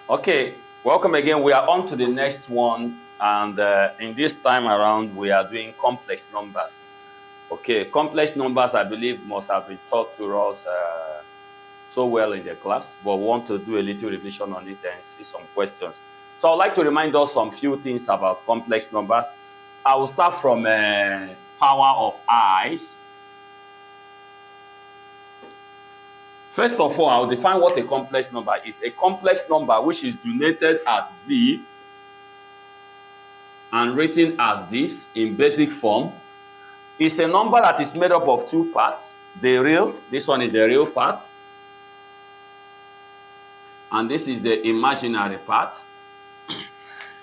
Okay, welcome again. We are on to the next one, and in this time around, we are doing complex numbers. Okay, complex numbers, I believe, must have been taught to us so well in the class, but we want to do a little revision on it and see some questions. So I'd like to remind us some few things about complex numbers. I will start from power of i's. First of all, I'll define what a complex number is. A complex number which is denoted as z and written as this in basic form is a number that is made up of two parts. The real, this one is the real part, and this is the imaginary part.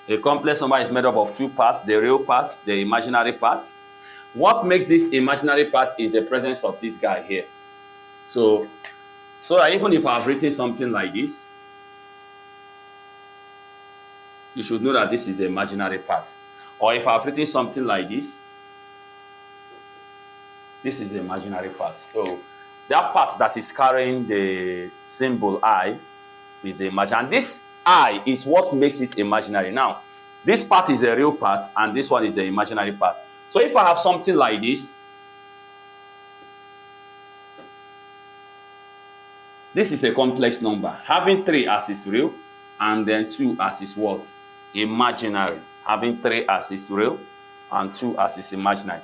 A complex number is made up of two parts, the real part, the imaginary part. What makes this imaginary part is the presence of this guy here. So even if I've written something like this, you should know that this is the imaginary part. Or if I've written something like this, this is the imaginary part. So that part that is carrying the symbol I is the imaginary. And this I is what makes it imaginary. Now, this part is the real part and this one is the imaginary part. So if I have something like this, this is a complex number, having 3 as its real and then 2 as its what? Imaginary. Having 3 as its real and 2 as its imaginary.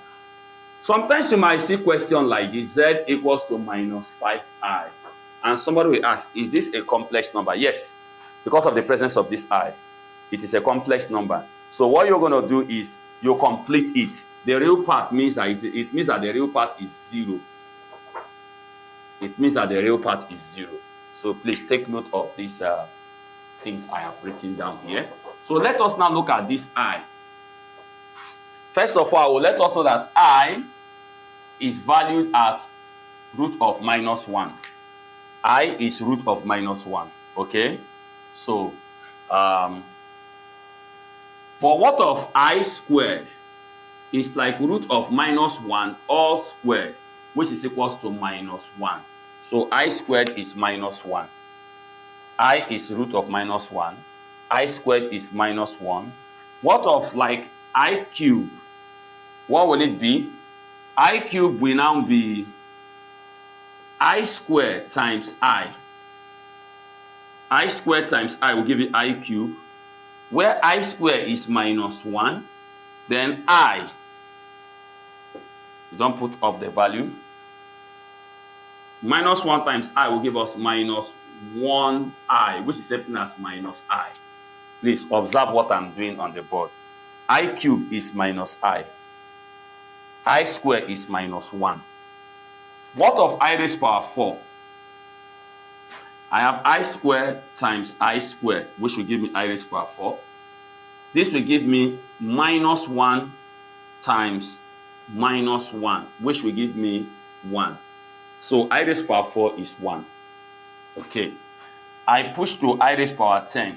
Sometimes you might see question like this, z equals to minus 5i. And somebody will ask, is this a complex number? Yes, because of the presence of this I. It is a complex number. So what you're going to do is you complete it. The real part means that it means that the real part is 0. It means that the real part is 0. So please take note of these things I have written down here. So let us now look at this I. First of all, I will let us know that I is valued at root of minus 1. I is root of minus 1. Okay? So, for what of I squared is like root of minus 1 all squared, which is equals to minus 1. So I squared is minus 1. I is root of minus 1. I squared is minus 1. What of like I cube? What will it be? I cube will now be I squared times I. I squared times I will give you I cube, where I squared is minus 1. Then I, you don't put up the value. Minus 1 times I will give us minus 1i, which is written as minus I. Please observe what I'm doing on the board. I cube is minus I. I square is minus 1. What of I raised power 4? I have I squared times I squared, which will give me I raised power 4. This will give me minus 1 times minus 1, which will give me 1. So I raised power 4 is 1. Okay. I push to I raised power 10.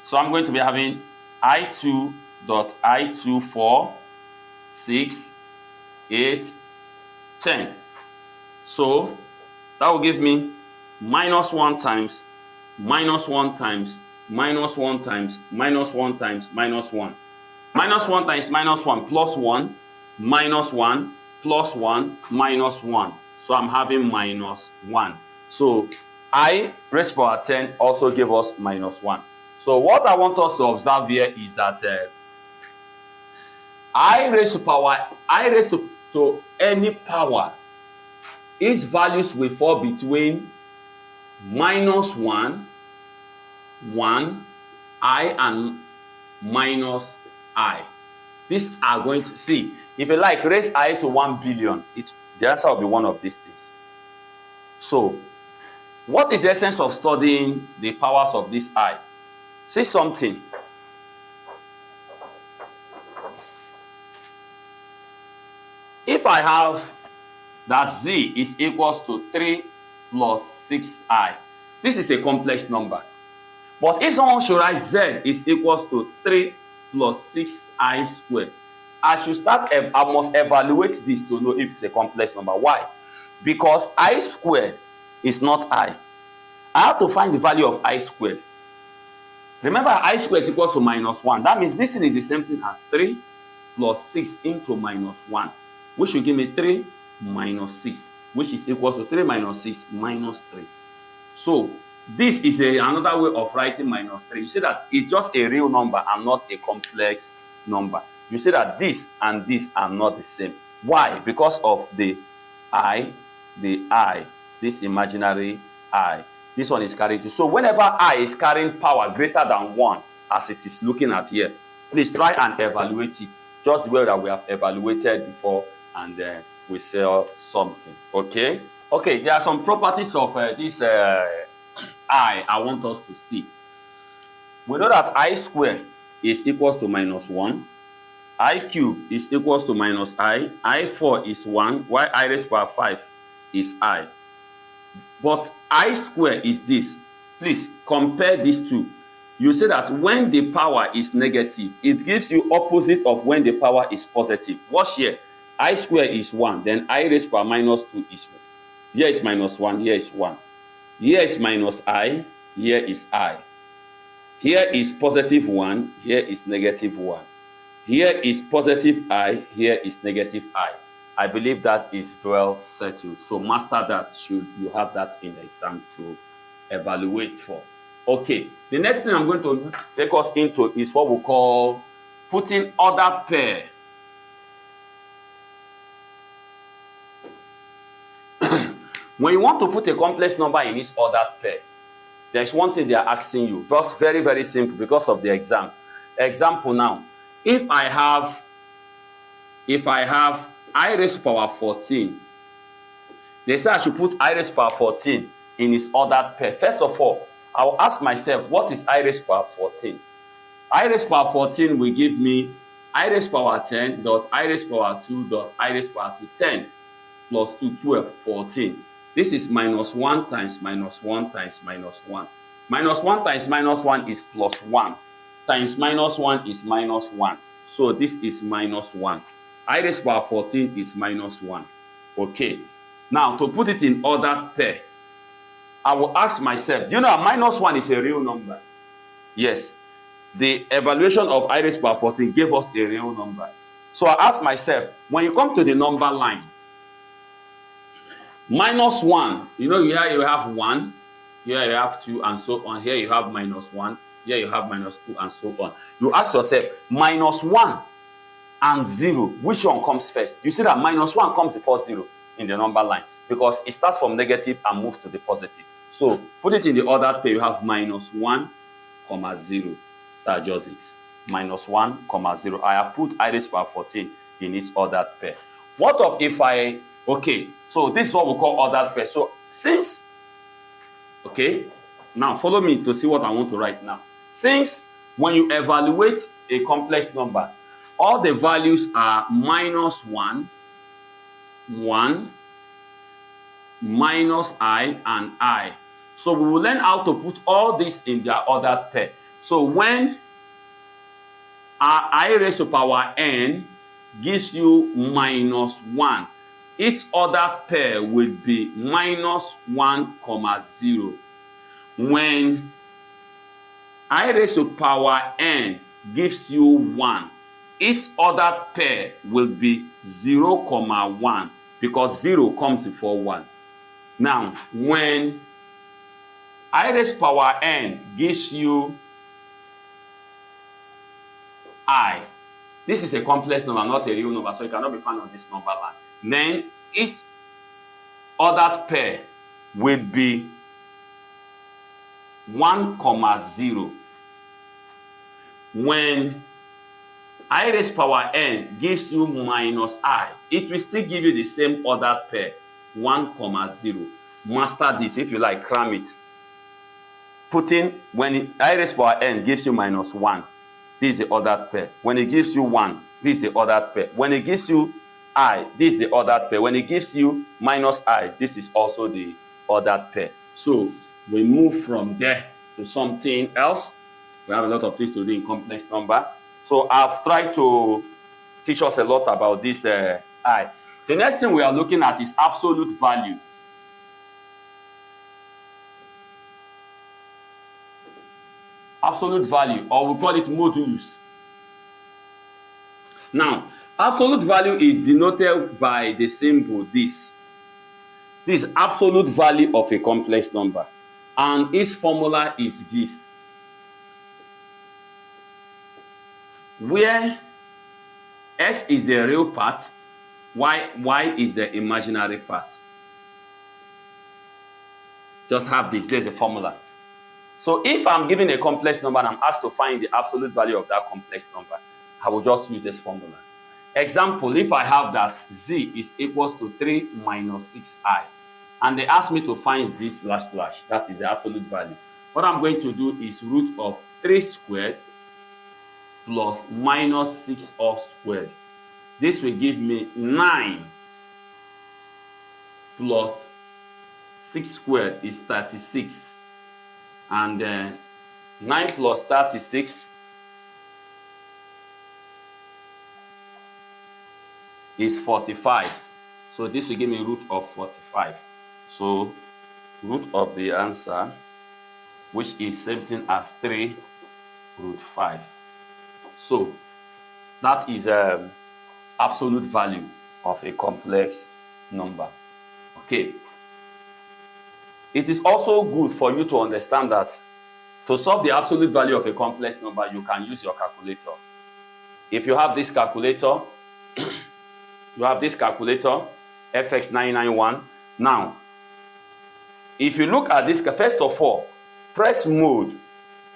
So I'm going to be having I2 dot I2 4, 6, 8, 10. So that will give me minus 1 times, minus 1 times, minus 1 times, minus 1 times, minus 1. Minus 1 times minus 1 plus 1, minus 1, plus 1, minus 1. So I'm having minus 1. So I raised to power 10 also give us minus 1. So what I want us to observe here is that I raised to any power, its values will fall between minus 1, 1, I, and minus I. These are going to see. If you like, raise I to 1 billion, the answer will be one of these things. So, what is the essence of studying the powers of this I? See something. If I have that z is equals to 3 plus 6i, this is a complex number. But if someone should write z is equals to 3 plus 6i squared, I must evaluate this to know if it's a complex number. Why? Because I squared is not I. I have to find the value of I squared. Remember, I squared is equals to -1. That means this thing is the same thing as 3 plus 6 into -1, which will give me 3 minus 6, which is equals to 3 minus 6 minus 3. So this is another way of writing -3. You see that it's just a real number and not a complex number. You see that this and this are not the same. Why? Because of the I, this imaginary I. This one is carrying 2. So whenever I is carrying power greater than 1, as it is looking at here, please try and evaluate it just the way that we have evaluated before, and we say something. Okay? Okay, there are some properties of this I want us to see. We know that I squared is equals to -1. I cube is equals to I4 is 1, while I raised to power 5 is I. But I square is this. Please compare these two. You see that when the power is negative, it gives you opposite of when the power is positive. Watch here. I square is 1, then I raised to power -2 is 1. Here is -1, here is 1. Here is -I, here is I. Here is +1, here is -1. Here is +I, here is -I. I believe that is well settled. So master that, should you have that in the exam to evaluate for. Okay, the next thing I'm going to take us into is what we call putting ordered pair. When you want to put a complex number in its ordered pair, there's one thing they are asking you. Just very, very simple because of the exam. Example now, if I have I raised to power 14, they say I should put I raised to power 14 in its ordered pair. First of all, I will ask myself, what is I raised to power 14? I raised to power 14 will give me I raised to power 10 dot I raised to power 2 dot I raised to power 2, 10 plus 2, 12, 14. This is -1 times -1 times -1. -1 times -1 is +1 times -1 is -1. So this is -1. I raised to power 14 is -1. Okay. Now to put it in ordered pair, I will ask myself, do you know -1 is a real number? Yes. The evaluation of I raised to power 14 gave us a real number. So I ask myself, when you come to the number line, -1, you know, here you have 1, here you have 2, and so on. Here you have -1, here you have -2, and so on. You ask yourself, -1 and 0, which one comes first? You see that -1 comes before 0 in the number line because it starts from negative and moves to the positive. So put it in the ordered pair. You have -1, 0. That's just it. -1, 0. I have put I raised to power 14 in its ordered pair. What of if okay, so this is what we call ordered pair. So since, okay, now follow me to see what I want to write now. Since when you evaluate a complex number, all the values are -1, 1, -I, and I. So we will learn how to put all this in their ordered pair. So when I raised to power n gives you -1, its ordered pair will be -1, 0. When I raised to power n gives you 1, its ordered pair will be 0, 1, because 0 comes before 1. Now, when I raised to power n gives you I, this is a complex number, not a real number, so it cannot be found on this number line. Then its ordered pair will be 1, 0. When I raised to power n gives you -I, it will still give you the same ordered pair, 1, 0. Master this if you like, cram it. When I raised to power n gives you -1, this is the ordered pair. When it gives you 1, this is the ordered pair. When it gives you I, this is the ordered pair. When it gives you -I, this is also the ordered pair. So we move from there to something else. We have a lot of things to do in complex number. So I've tried to teach us a lot about this I. The next thing we are looking at is absolute value. Absolute value, or we call it modulus. Now, absolute value is denoted by the symbol this. This is absolute value of a complex number, and its formula is this, where x is the real part, y is the imaginary part. Just have this, there's a formula. So if I'm given a complex number and I'm asked to find the absolute value of that complex number, I will just use this formula. Example, if I have that z is equals to 3 minus 6i, and they ask me to find z slash slash, that is the absolute value. What I'm going to do is root of 3 squared plus minus 6 all squared. This will give me 9 plus 6 squared is 36. And 9 plus 36 is 45. So this will give me root of 45. So root of the answer, which is same thing as 3 root 5. So that is absolute value of a complex number. Okay. It is also good for you to understand that to solve the absolute value of a complex number, you can use your calculator. If you have this calculator, FX991. Now, if you look at this, first of all, press mode.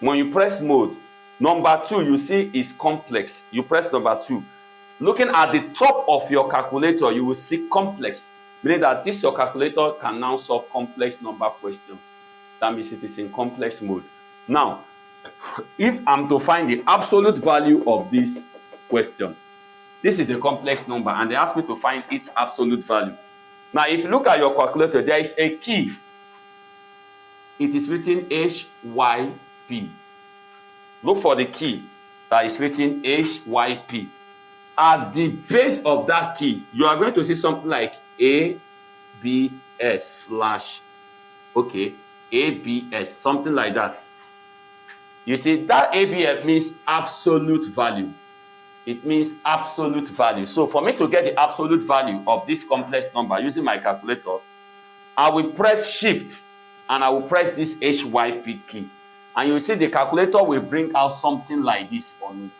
When you press mode, number 2 you see is complex. You press number 2. Looking at the top of your calculator, you will see complex, meaning that this your calculator can now solve complex number questions. That means it is in complex mode. Now, if I'm to find the absolute value of this question, this is a complex number and they ask me to find its absolute value. Now, if you look at your calculator, there is a key. It is written HYP. Look for the key that is written HYP. At the base of that key, you are going to see something like ABS slash, okay, ABS, something like that. You see, that ABS means absolute value. It means absolute value. So for me to get the absolute value of this complex number using my calculator, I will press shift and I will press this HYP key. And you will see the calculator will bring out something like this for me.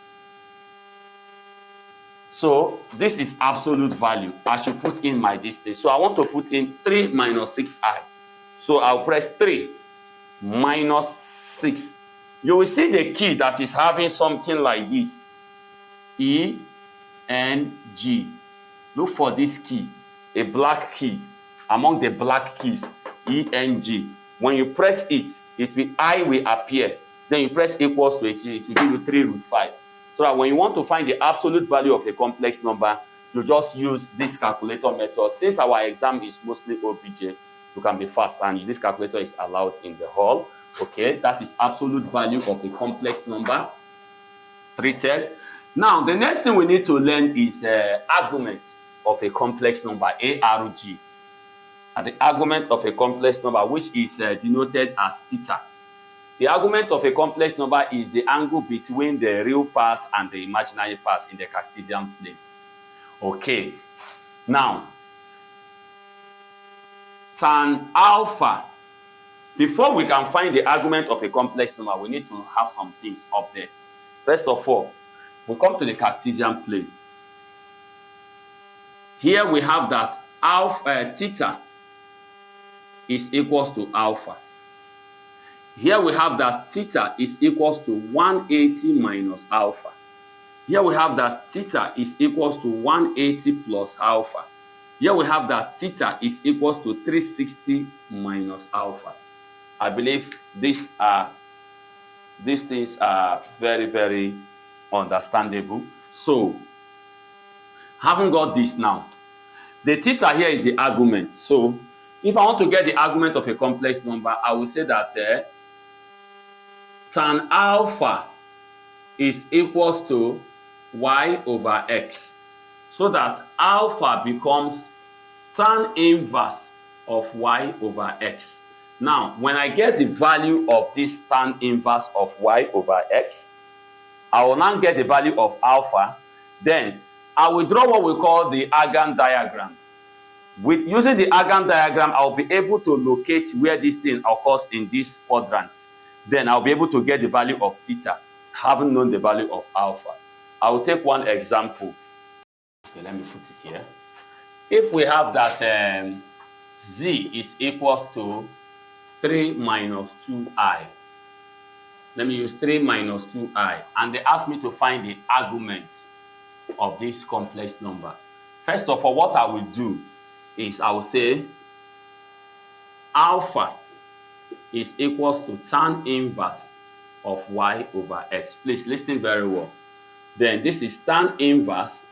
So this is absolute value. I should put in my distance. So I want to put in 3 minus 6i. So I'll press 3 minus 6. You will see the key that is having something like this. ENG. Look for this key, a black key. Among the black keys, ENG. When you press it, I will appear. Then you press equals to it, it will give you 3 root 5. So that when you want to find the absolute value of a complex number, you just use this calculator method. Since our exam is mostly OBJ, you can be fast, and this calculator is allowed in the hall. Okay, that is absolute value of a complex number treated. Now, the next thing we need to learn is argument of a complex number, ARG. And the argument of a complex number, which is denoted as theta. The argument of a complex number is the angle between the real part and the imaginary part in the Cartesian plane. Okay. Now, tan alpha. Before we can find the argument of a complex number, we need to have some things up there. First of all, we come to the Cartesian plane. Here we have that theta is equals to alpha. Here we have that theta is equals to 180 minus alpha. Here we have that theta is equals to 180 plus alpha. Here we have that theta is equals to 360 minus alpha. I believe these things are very, very understandable. So, having got this now, the theta here is the argument. So, if I want to get the argument of a complex number, I will say that tan alpha is equals to y over x, so that alpha becomes tan inverse of y over x. Now, when I get the value of this tan inverse of y over x, I will now get the value of alpha. Then I will draw what we call the Argand diagram. With using the Argand diagram, I'll be able to locate where this thing occurs in this quadrant. Then I'll be able to get the value of theta, having known the value of alpha. I will take one example. Okay, let me put it here. If we have that z is equals to 3 minus 2i, let me use 3 minus 2i, and they ask me to find the argument of this complex number. First of all, what I will do is I will say alpha is equals to tan inverse of y over x. Please listen very well. Then this is tan inverse.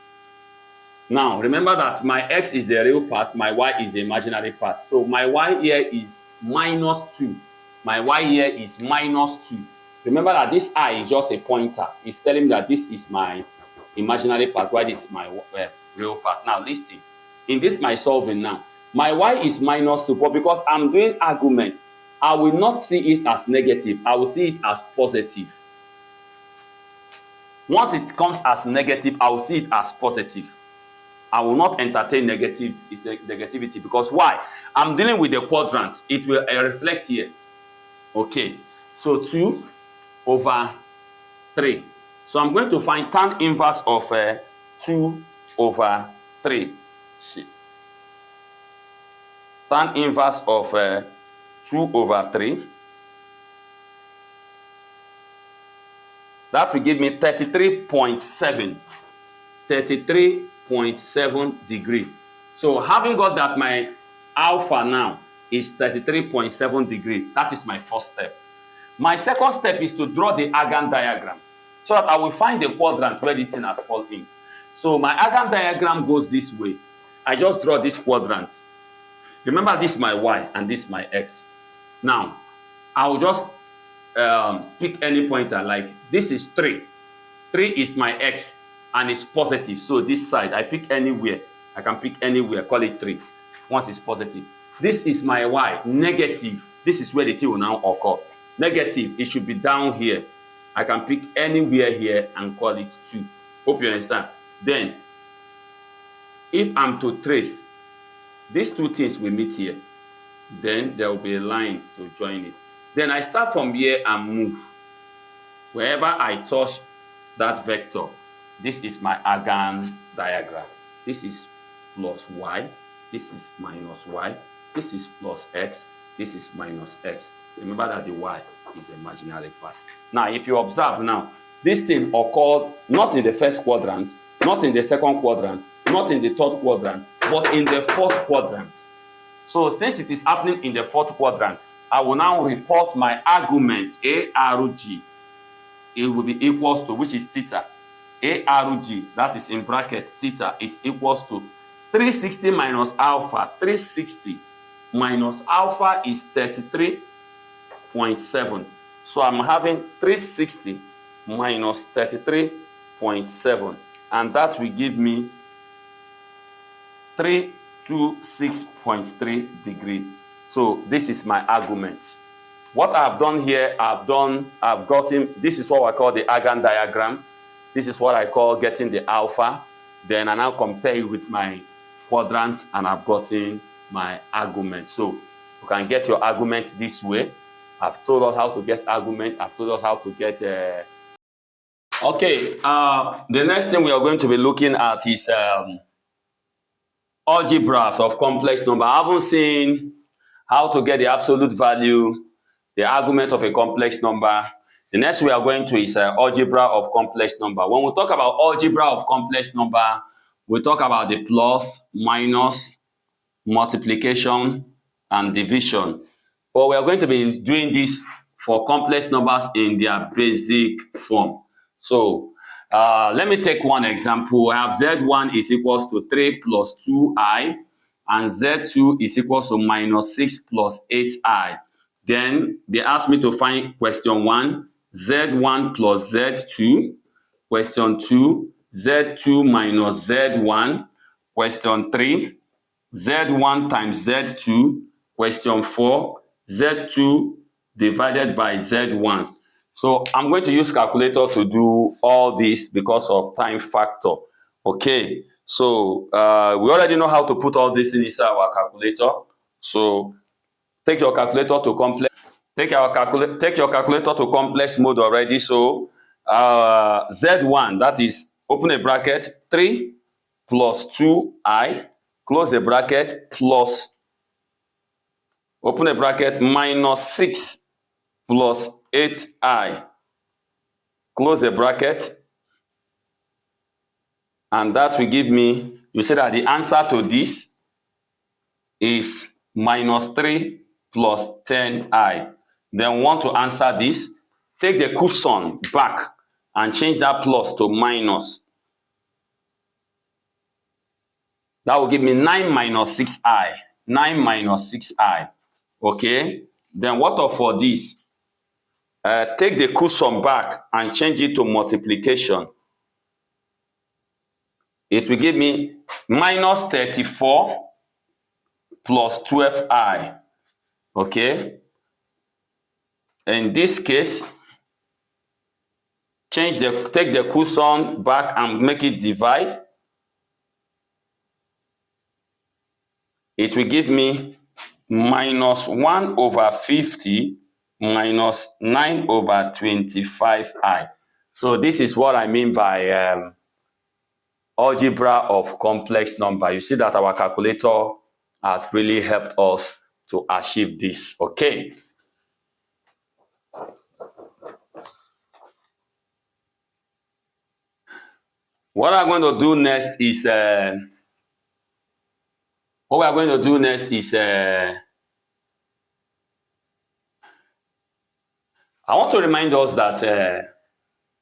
Now remember that my x is the real part, my y is the imaginary part. So my y here is minus 2. My y here is minus 2. Remember that this I is just a pointer. It's telling me that this is my imaginary part, while this is my real part. Now listen. In this my solving now, my y is minus 2, but because I'm doing argument, I will not see it as negative. I will see it as positive. Once it comes as negative, I will see it as positive. I will not entertain negativity, because why? I'm dealing with the quadrant. It will reflect here. Okay, so 2 over 3. So I'm going to find tan inverse of 2 over 3. Tan inverse of 2 over 3. That will give me 33.7. 33.7 degree. So having got that my alpha now is 33.7 degree, that is my first step. My second step is to draw the Argand diagram, so that I will find the quadrant where this thing has fallen in. So my Argand diagram goes this way. I just draw this quadrant. Remember, this is my y and this is my x. Now I will just pick any pointer, like this is 3. 3 is my x and it's positive. So this side, I pick anywhere. I can pick anywhere, call it 3. Once it's positive. This is my y, negative. This is where the thing will now occur. Negative, it should be down here. I can pick anywhere here and call it 2. Hope you understand. Then, if I'm to trace, these two things will meet here. Then there will be a line to join it. Then I start from here and move. Wherever I touch that vector, this is my Argand diagram. This is plus y, this is minus y, this is plus x, this is minus x. Remember that the y is the imaginary part. Now, if you observe now, this thing occurred not in the first quadrant, not in the second quadrant, not in the third quadrant, but in the fourth quadrant. So since it is happening in the fourth quadrant, I will now report my argument ARG. It will be equals to, which is theta. ARG, that is in bracket, theta, is equals to 360 minus alpha. 360 minus alpha is 33.7. So I'm having 360 minus 33.7. And that will give me 326.3 degree. So this is my argument. What I've done here, I've gotten, this is what I call the Argand diagram. This is what I call getting the alpha. Then I now compare it with my quadrants and I've gotten my argument. So you can get your argument this way. I've told us how to get argument. I've told us how to get Okay, the next thing we are going to be looking at is algebras of complex number. I haven't seen how to get the absolute value, the argument of a complex number. The next we are going to is algebra of complex number. When we talk about algebra of complex number, we talk about the plus, minus, multiplication, and division. But we are going to be doing this for complex numbers in their basic form. So let me take one example. I have Z1 is equals to 3 plus 2i, and Z2 is equals to minus 6 plus 8i. Then they asked me to find question 1, Z1 plus Z2. Question 2, Z2 minus Z1. Question 3, Z1 times Z2. Question 4, Z2 divided by Z1. So I'm going to use calculator to do all this because of time factor. Okay, so we already know how to put all this inside our calculator. So take your calculator to complex. Take your calculator to complex mode already. So Z1, that is, open a bracket, 3 plus 2i, close the bracket, plus, open a bracket, minus 6 plus 8i, close the bracket, and that will give me, you say that the answer to this is minus 3 plus 10i. Then we want to answer this, take the cushion back and change that plus to minus. That will give me 9 minus 6i. 9 minus 6i. Okay? Then what of for this? Take the cushion back and change it to multiplication. It will give me minus 34 plus 12i. Okay? In this case, take the cushion back and make it divide. It will give me minus 1 over 50 minus 9 over 25i. So this is what I mean by algebra of complex number. You see that our calculator has really helped us to achieve this. Okay. What I'm going to do next is I want to remind us that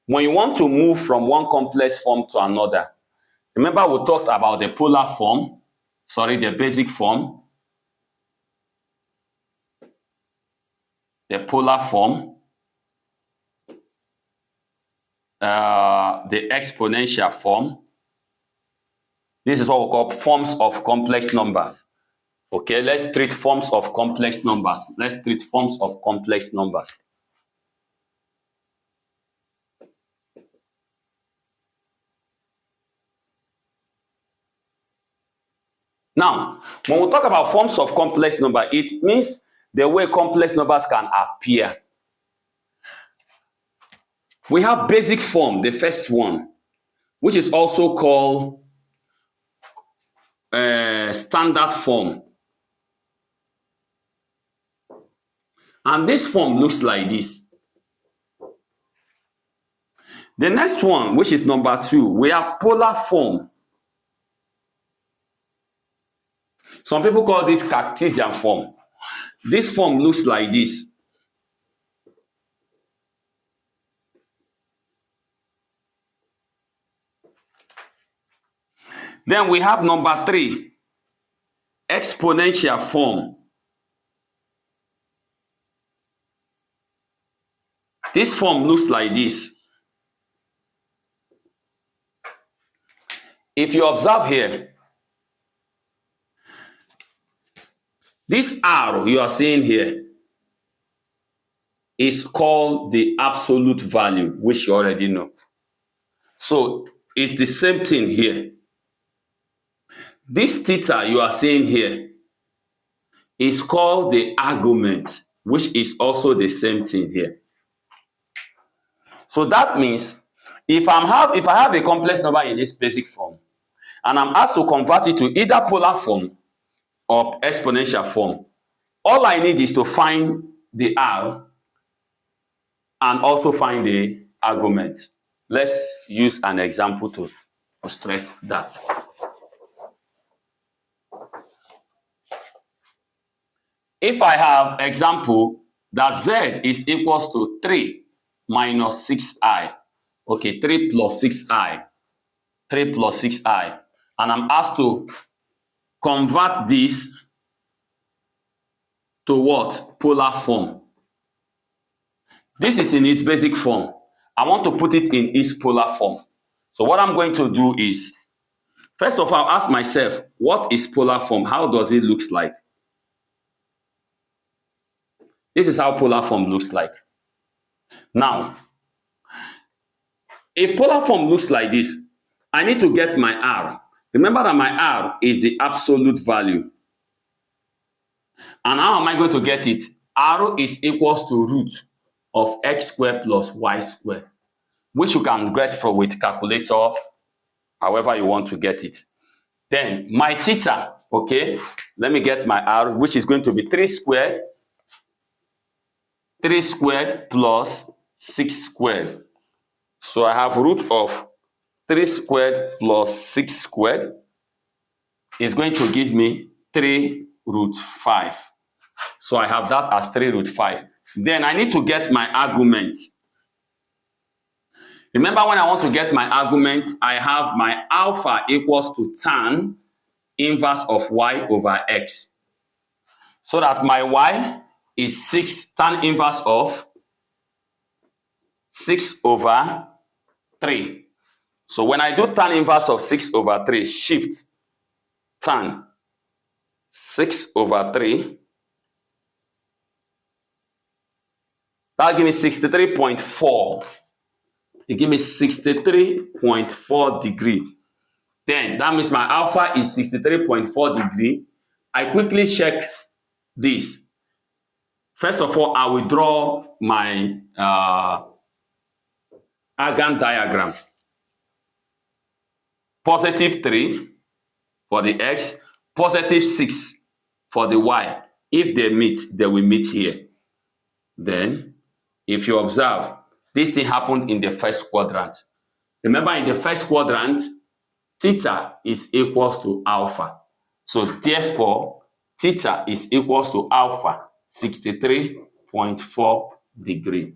when you want to move from one complex form to another, remember we talked about the polar form, the basic form, the polar form, the exponential form. This is what we call forms of complex numbers. Okay, let's treat forms of complex numbers. Let's treat forms of complex numbers. Now, when we talk about forms of complex number, it means the way complex numbers can appear. We have basic form, the first one, which is also called standard form. And this form looks like this. The next one, which is number 2, we have polar form. Some people call this Cartesian form. This form looks like this. Then we have number 3, exponential form. This form looks like this. If you observe here, this R you are seeing here is called the absolute value, which you already know. So it's the same thing here. This theta you are seeing here is called the argument, which is also the same thing here. So that means if I have a complex number in this basic form and I'm asked to convert it to either polar form or exponential form, all I need is to find the R and also find the argument. Let's use an example to stress that. If I have example that Z is equals to 3 minus 6i, okay, 3 plus 6i, 3 plus 6i, and I'm asked to convert this to what? Polar form. This is in its basic form. I want to put it in its polar form. So what I'm going to do is, first of all, ask myself, what is polar form? How does it look like? This is how polar form looks like. Now, if polar form looks like this, I need to get my R. Remember that my R is the absolute value. And how am I going to get it? R is equals to root of x squared plus y squared, which you can get from with calculator, however you want to get it. Then my theta, okay, let me get my R, which is going to be 3 squared plus 6 squared. So I have root of 3 squared plus 6 squared is going to give me 3 root 5. So I have that as 3 root 5. Then I need to get my argument. Remember, when I want to get my argument, I have my alpha equals to tan inverse of y over x. So that my y is 6 tan inverse of 6 over 3. So when I do tan inverse of 6 over 3, shift tan 6 over 3, that'll give me 63.4. It gives me 63.4 degree. Then that means my alpha is 63.4 degree. I quickly check this. First of all, I will draw my Argand diagram. Positive 3 for the x, positive 6 for the y. If they meet, they will meet here. Then, if you observe, this thing happened in the first quadrant. Remember, in the first quadrant, theta is equals to alpha. So therefore, theta is equals to alpha, 63.4 degree.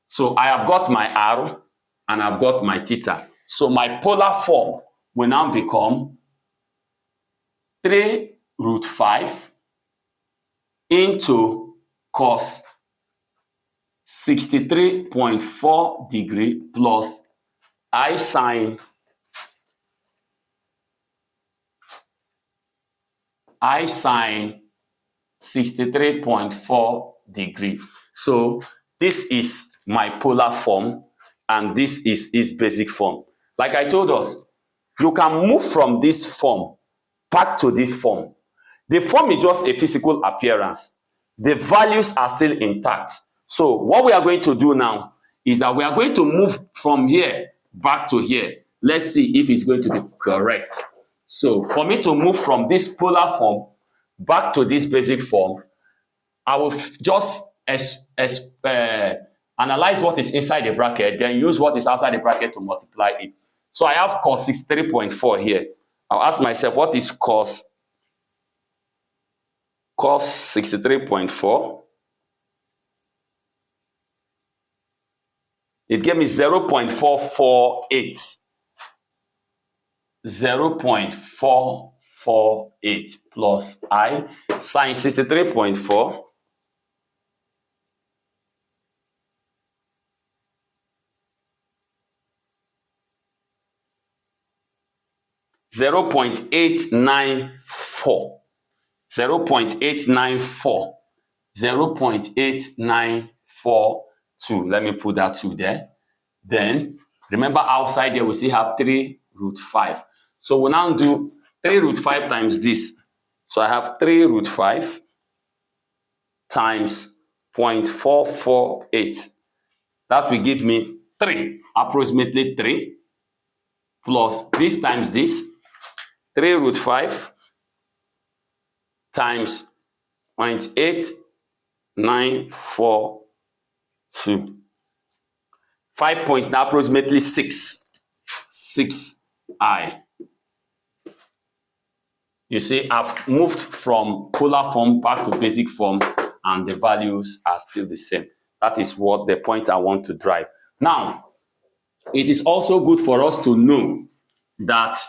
So I have got my R and I've got my theta. So my polar form will now become 3 root 5 into cos 63.4 degree plus I sine 63.4 degree. So this is my polar form and this is its basic form. Like I told us, you can move from this form back to this form. The form is just a physical appearance. The values are still intact. So what we are going to do now is that we are going to move from here back to here. Let's see if it's going to be correct. So for me to move from this polar form back to this basic form, I will just analyze what is inside the bracket, then use what is outside the bracket to multiply it. So I have cos 63.4 here. I'll ask myself, what is cos 63.4? It gave me 0.448. 0.448 plus I sine 63.4 0.894. 0.892. Let me put that 2 there. Then remember, outside here we still have 3 root 5. So we'll now do 3 root 5 times this. So I have 3 root 5 times 0.448. That will give me 3, approximately 3, plus this times this, 3 root 5 times 0.8942. 5 point, approximately 6i. You see, I've moved from polar form back to basic form and the values are still the same. That is what the point I want to drive. Now, it is also good for us to know that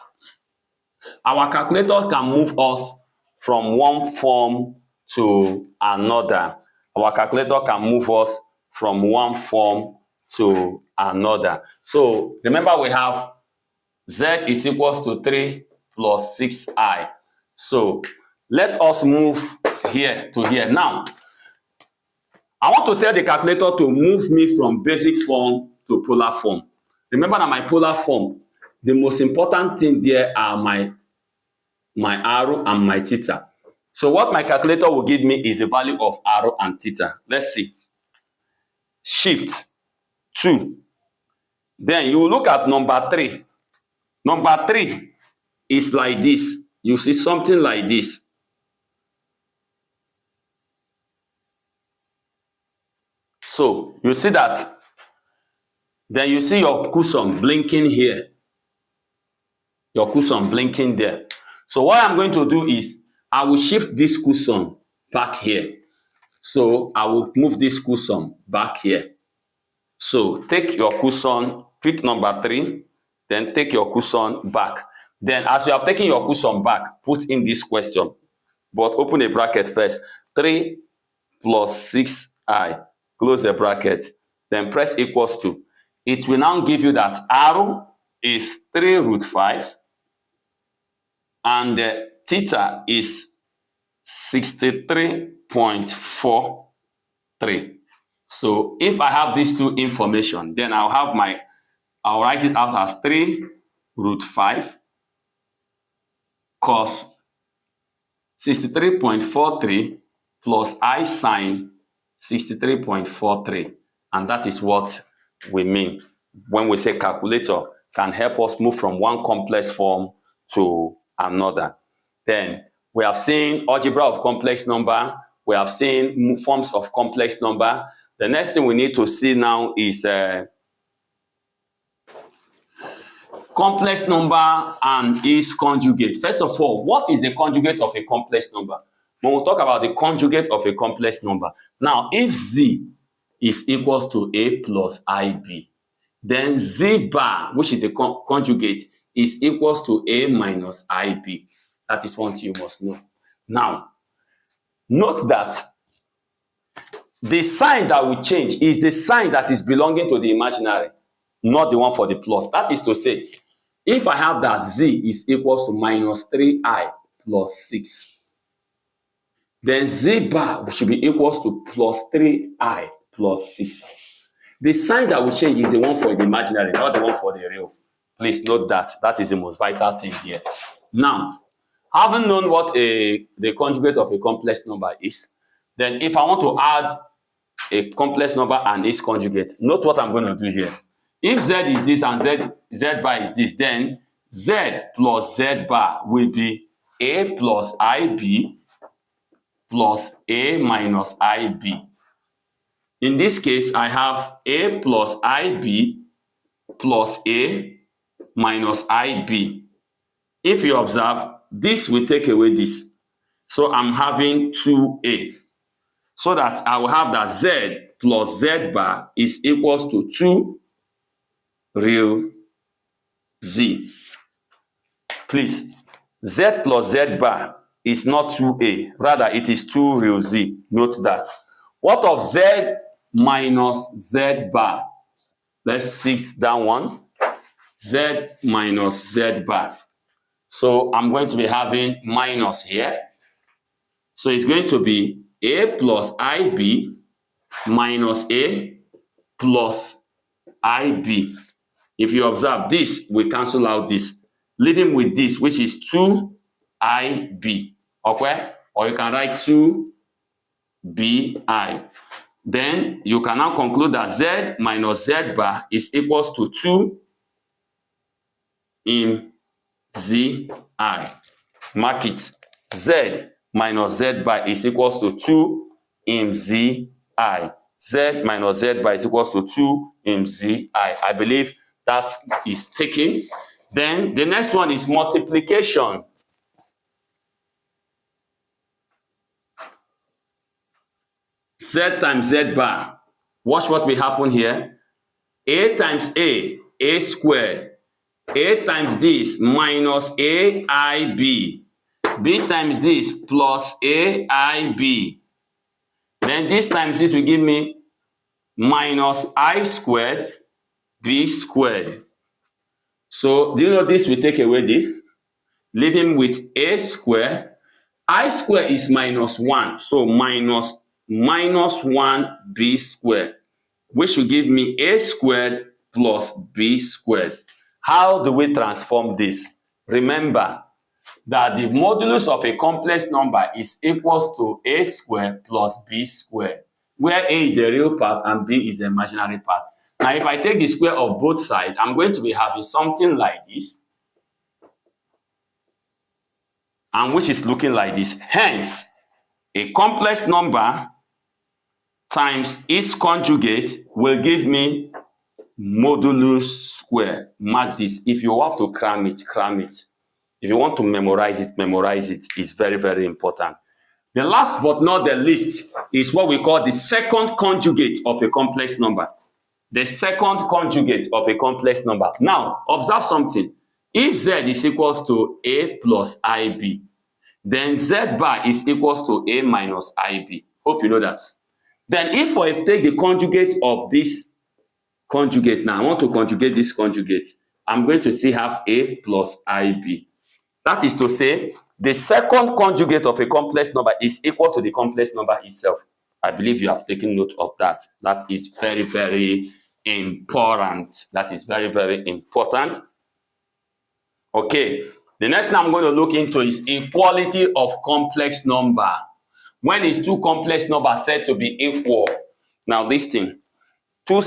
our calculator can move us from one form to another. Our calculator can move us from one form to another. So remember, we have z is equals to 3 plus 6i. So let us move here to here. Now, I want to tell the calculator to move me from basic form to polar form. Remember that my polar form, the most important thing there are my arrow and my theta. So what my calculator will give me is the value of arrow and theta. Let's see. Shift 2. Then you look at number 3. Number 3 is like this. You see something like this. So you see that. Then you see your cushion blinking here. Your cushion blinking there. So what I'm going to do is I will shift this cushion back here. So I will move this cushion back here. So take your cushion, pick number 3, then take your cushion back. Then as you have taken your cushion back, put in this question. But open a bracket first. 3 plus 6i. Close the bracket. Then press equals to. It will now give you that arrow is 3 root 5. And the theta is 63.43. So if I have these two information, then I'll write it out as 3 root 5 cos 63.43 plus I sine 63.43. And that is what we mean when we say calculator can help us move from one complex form to another. Then we have seen algebra of complex number. We have seen forms of complex number. The next thing we need to see now is complex number and its conjugate. First of all, what is the conjugate of a complex number? When we talk about the conjugate of a complex number, now if z is equals to a plus ib, then z bar, which is a conjugate, is equals to a minus ib. That is what you must know. Now, note that the sign that will change is the sign that is belonging to the imaginary, not the one for the plus. That is to say, if I have that z is equals to minus 3i plus 6, then z bar should be equals to plus 3i plus 6. The sign that will change is the one for the imaginary, not the one for the real. Please note that. That is the most vital thing here. Now, having known what the conjugate of a complex number is, then if I want to add a complex number and its conjugate, note what I'm going to do here. If z is this and z bar is this, then z plus z bar will be a plus ib plus a minus ib. In this case, I have a plus ib plus a minus ib. If you observe, this will take away this. So I'm having 2a. So that I will have that z plus z bar is equals to 2 real z. Please, z plus z bar is not 2a. Rather, it is 2 real z. Note that. What of z minus z bar? Let's see that one. Z minus z bar. So I'm going to be having minus here. So it's going to be a plus ib minus a plus ib. If you observe this, we cancel out this, leaving with this, which is 2ib. Okay? Or you can write 2bi. Then you can now conclude that z minus z bar is equals to 2 in zi. Mark it. Z minus z bar is equals to 2 in zi. Z minus z bar is equals to 2 in zi. I believe that is taken. Then the next one is multiplication. Z times z bar. Watch what will happen here. A times a squared. A times this minus aib. B times this plus aib. Then this times this will give me minus I squared B squared. So do you know this will take away this, leaving with A squared. I squared is minus 1, so minus 1 B squared, which will give me A squared plus B squared. How do we transform this? Remember that the modulus of a complex number is equals to A squared plus B squared, where A is the real part and B is the imaginary part. Now, if I take the square of both sides, I'm going to be having something like this, and which is looking like this. Hence, a complex number times its conjugate will give me modulus square. Mark this. If you have to cram it, cram it. If you want to memorize it, memorize it. It's very, very important. The last but not the least is what we call the second conjugate of a complex number. The second conjugate of a complex number. Now, observe something. If Z is equals to A plus IB, then Z bar is equals to A minus IB. Hope you know that. Then if I take the conjugate of this conjugate, now I want to conjugate this conjugate, I'm going to still have A plus IB. That is to say, the second conjugate of a complex number is equal to the complex number itself. I believe you have taken note of that. That is very, very important. That is very, very important. Okay. The next thing I'm going to look into is equality of complex number. When is two complex numbers said to be equal? Now listen. Two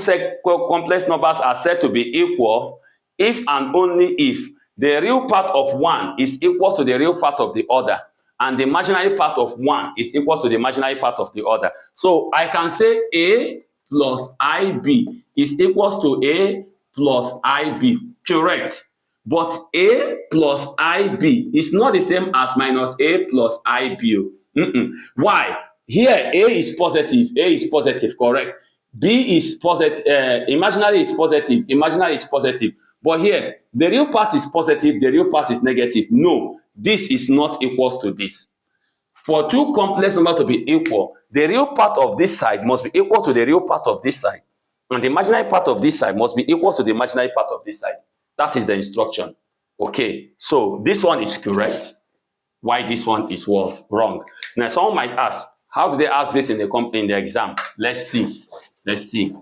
complex numbers are said to be equal if and only if the real part of one is equal to the real part of the other, and the imaginary part of one is equal to the imaginary part of the other. So I can say A plus IB is equals to A plus IB. Correct. But A plus IB is not the same as minus A plus IB. Why? Here A is positive. A is positive, correct. B is positive, imaginary is positive, imaginary is positive. But here, the real part is positive, the real part is negative. No, this is not equals to this. For two complex numbers to be equal, the real part of this side must be equal to the real part of this side. And the imaginary part of this side must be equal to the imaginary part of this side. That is the instruction. Okay, so this one is correct. Why this one is what? Wrong. Now, someone might ask, how do they ask this in the exam? Let's see. Let's see.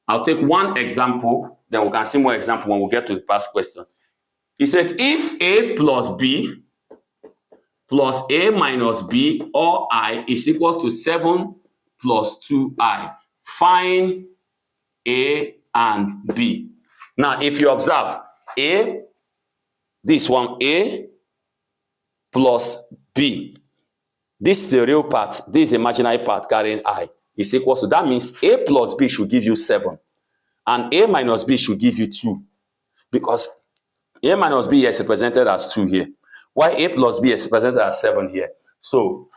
I'll take one example, then we can see more examples when we get to the past question. It says, if A plus B plus A minus B or I is equals to 7 plus 2I, find A and B. Now, if you observe, A, this one, A plus B, this is the real part, this is the imaginary part carrying I, is equals to, that means A plus B should give you 7, and A minus B should give you 2, because A minus B is represented as 2 here, while A plus B is represented as 7 here. So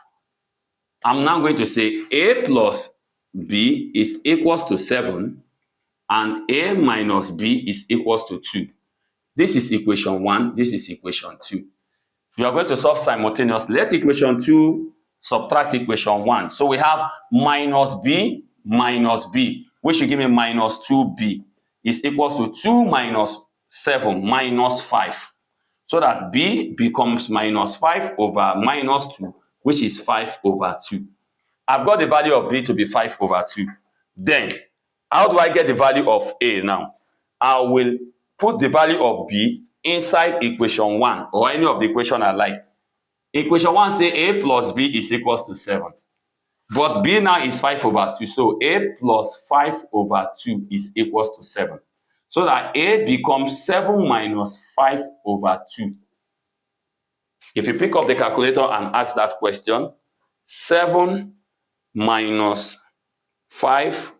I'm now going to say A plus B is equals to 7, and A minus B is equals to 2. This is equation 1, this is equation 2. You are going to solve simultaneously. Let equation 2 subtract equation 1. So we have minus B, which should give me minus 2B, is equals to 2 minus 7, minus 5. So that B becomes minus 5 over minus 2, which is 5 over 2. I've got the value of B to be 5 over 2. Then, how do I get the value of A now? I will put the value of B inside equation 1, or any of the equation I like. Equation 1 say A plus B is equals to 7. But B now is 5 over 2. So A plus 5 over 2 is equals to 7. So that A becomes 7 minus 5 over 2. If you pick up the calculator and ask that question, 7 minus 5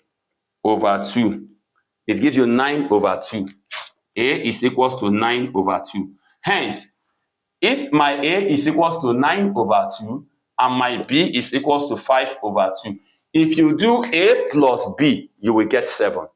over 2, it gives you 9 over 2. A is equals to 9 over 2. Hence, if my A is equals to 9 over 2 and my B is equals to 5 over 2, if you do A plus B, you will get 7.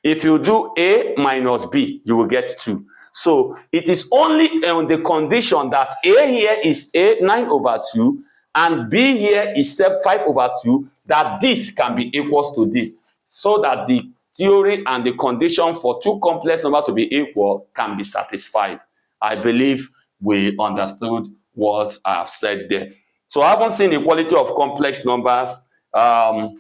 If you do A minus B, you will get 2. So it is only on the condition that A here is 9 over 2 and B here is 5 over 2 that this can be equals to this, so that the theory and the condition for two complex numbers to be equal can be satisfied. I believe we understood what I have said there. So I haven't seen equality of complex numbers. The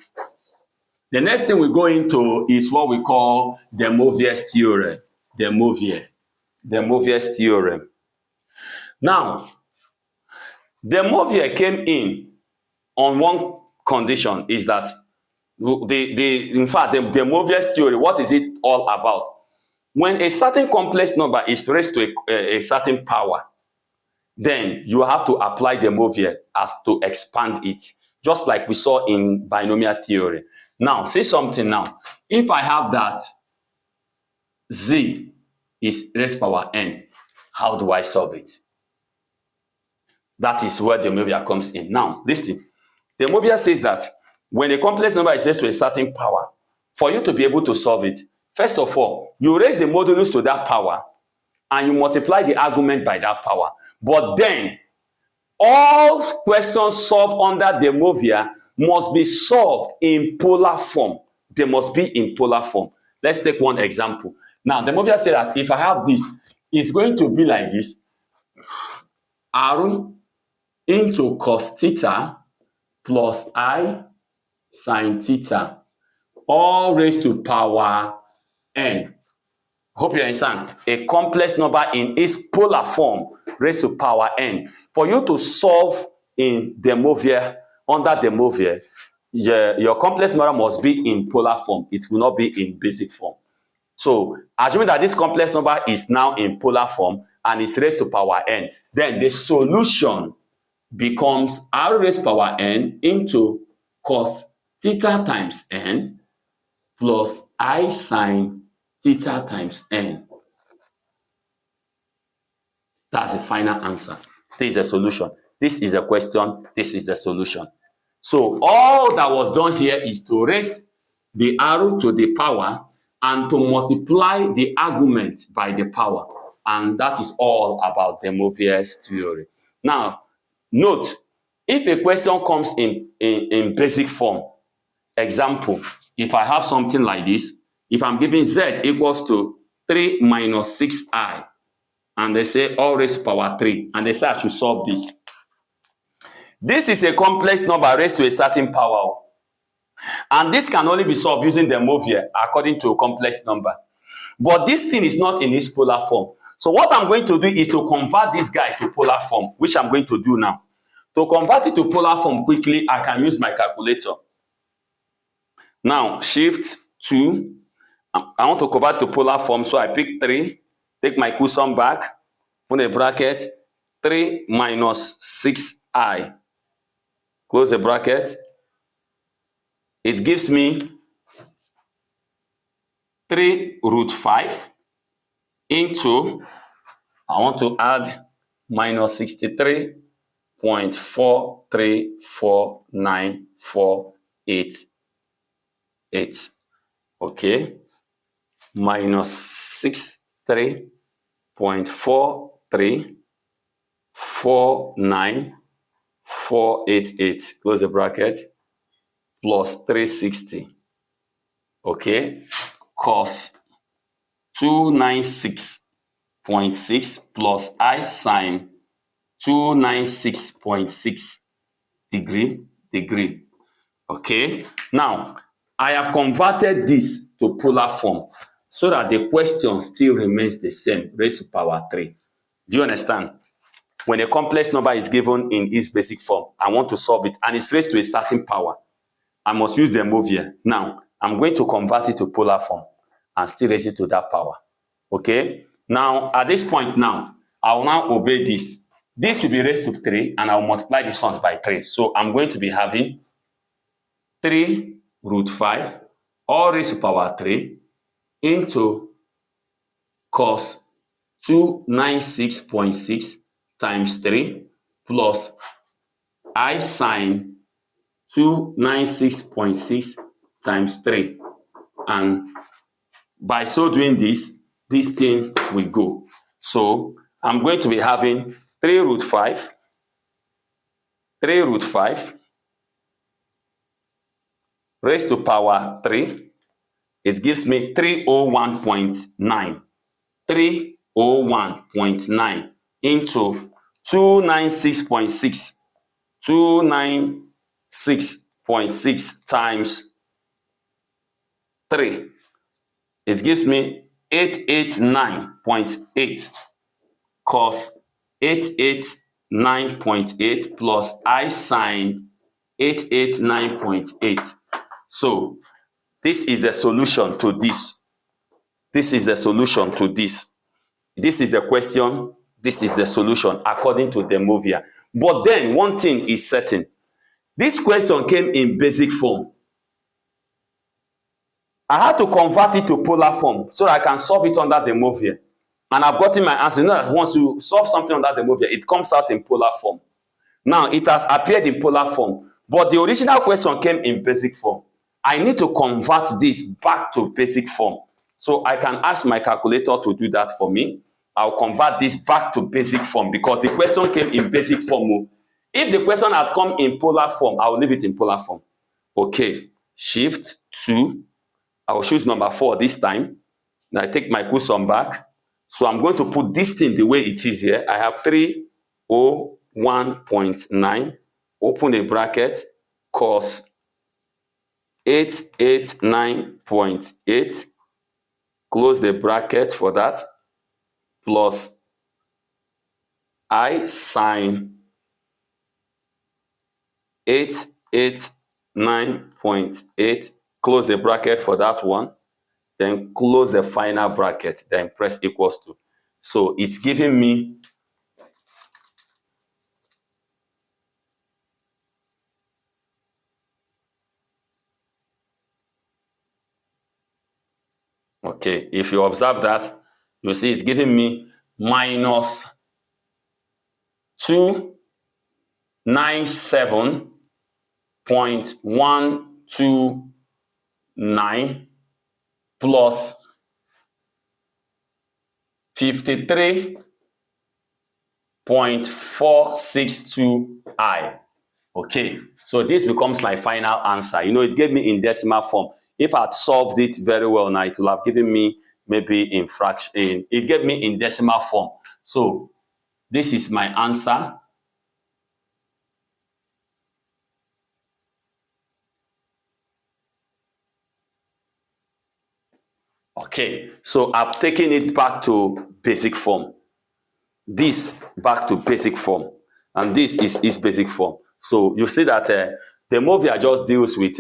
next thing we go into is what we call the Moivre's theorem. The Moivre's theorem. Now, the Moivre came in on one condition, is that in fact, the Moivre's theory, what is it all about? When a certain complex number is raised to a certain power, then you have to apply the Moivre as to expand it, just like we saw in binomial theory. Now, see something now. If I have that z is raised power n, how do I solve it? That is where the Moivre comes in. Now, listen. The Moivre says that when a complex number is raised to a certain power, for you to be able to solve it, first of all, you raise the modulus to that power and you multiply the argument by that power. But then, all questions solved under the Moivre must be solved in polar form. They must be in polar form. Let's take one example. Now, the Moivre said that if I have this, it's going to be like this. R into cos theta plus I sin theta, all raised to power n. Hope you understand. A complex number in its polar form raised to power n. For you to solve in the Moivre, under the Moivre, your complex number must be in polar form. It will not be in basic form. So, assuming that this complex number is now in polar form and is raised to power n, then the solution becomes r raised power n into cos theta times n plus I sin theta times n. That's the final answer. This is a solution. This is a question. This is the solution. So all that was done here is to raise the r to the power and to multiply the argument by the power. And that is all about the Moivre's theory. Now, note, if a question comes in basic form, example, if I have something like this, if I'm giving z equals to 3 minus 6i, and they say all raised to power 3, and they say I should solve this. This is a complex number raised to a certain power. And this can only be solved using the Moivre according to a complex number. But this thing is not in its polar form. So what I'm going to do is to convert this guy to polar form, which I'm going to do now. To convert it to polar form quickly, I can use my calculator. Now, shift 2. I want to convert to polar form, so I pick 3. Take my cushion back. Put a bracket. 3 minus 6i. Close the bracket. It gives me 3 root 5 into, I want to add minus 63.434948. Okay. Minus 63.4349488. Close the bracket. Plus 360. Okay. Cos 296.6 plus I sin 296.6 degree. Okay. Now, I have converted this to polar form so that the question still remains the same, raised to power 3. Do you understand? When a complex number is given in its basic form, I want to solve it, and it's raised to a certain power, I must use the Moivre. Now, I'm going to convert it to polar form and still raise it to that power. Okay? Now, at this point now, I will now obey this. This will be raised to 3, and I will multiply these ones by 3. So I'm going to be having 3 root 5, all raised to power 3, into cos 296.6 times 3 plus I sin 296.6 times 3. And by so doing this thing will go. So I'm going to be having 3 root 5 raised to power 3. It gives me 301.9. 301.9 into 296.6. 296.6 times 3. It gives me 889.8 cos 889.8 plus I sine 889.8. So this is the solution to this. This is the solution to this. This is the question. This is the solution according to the Moivre. But then one thing is certain. This question came in basic form. I had to convert it to polar form so that I can solve it under the Moivre. And I've gotten my answer. You know, once you solve something under the Moivre, it comes out in polar form. Now, it has appeared in polar form, but the original question came in basic form. I need to convert this back to basic form. So I can ask my calculator to do that for me. I'll convert this back to basic form because the question came in basic form. If the question had come in polar form, I will leave it in polar form. Okay, shift 2. I will choose number 4 this time. Now I take my cushion back. So I'm going to put this thing the way it is here. I have 301.9, open a bracket, cos 889.8, close the bracket for that, plus I sine 889.8, close the bracket for that one, then close the final bracket, then press equals to. So it's giving me okay, if you observe that, you see it's giving me minus 297.129 plus 53.462i. Okay, so this becomes my final answer. You know, it gave me in decimal form. If I'd solved it very well now, it would have given me maybe in fraction. It gave me in decimal form. So this is my answer. Okay, so I've taken it back to basic form. This back to basic form, and this is basic form. So you see that the Moivre just deals with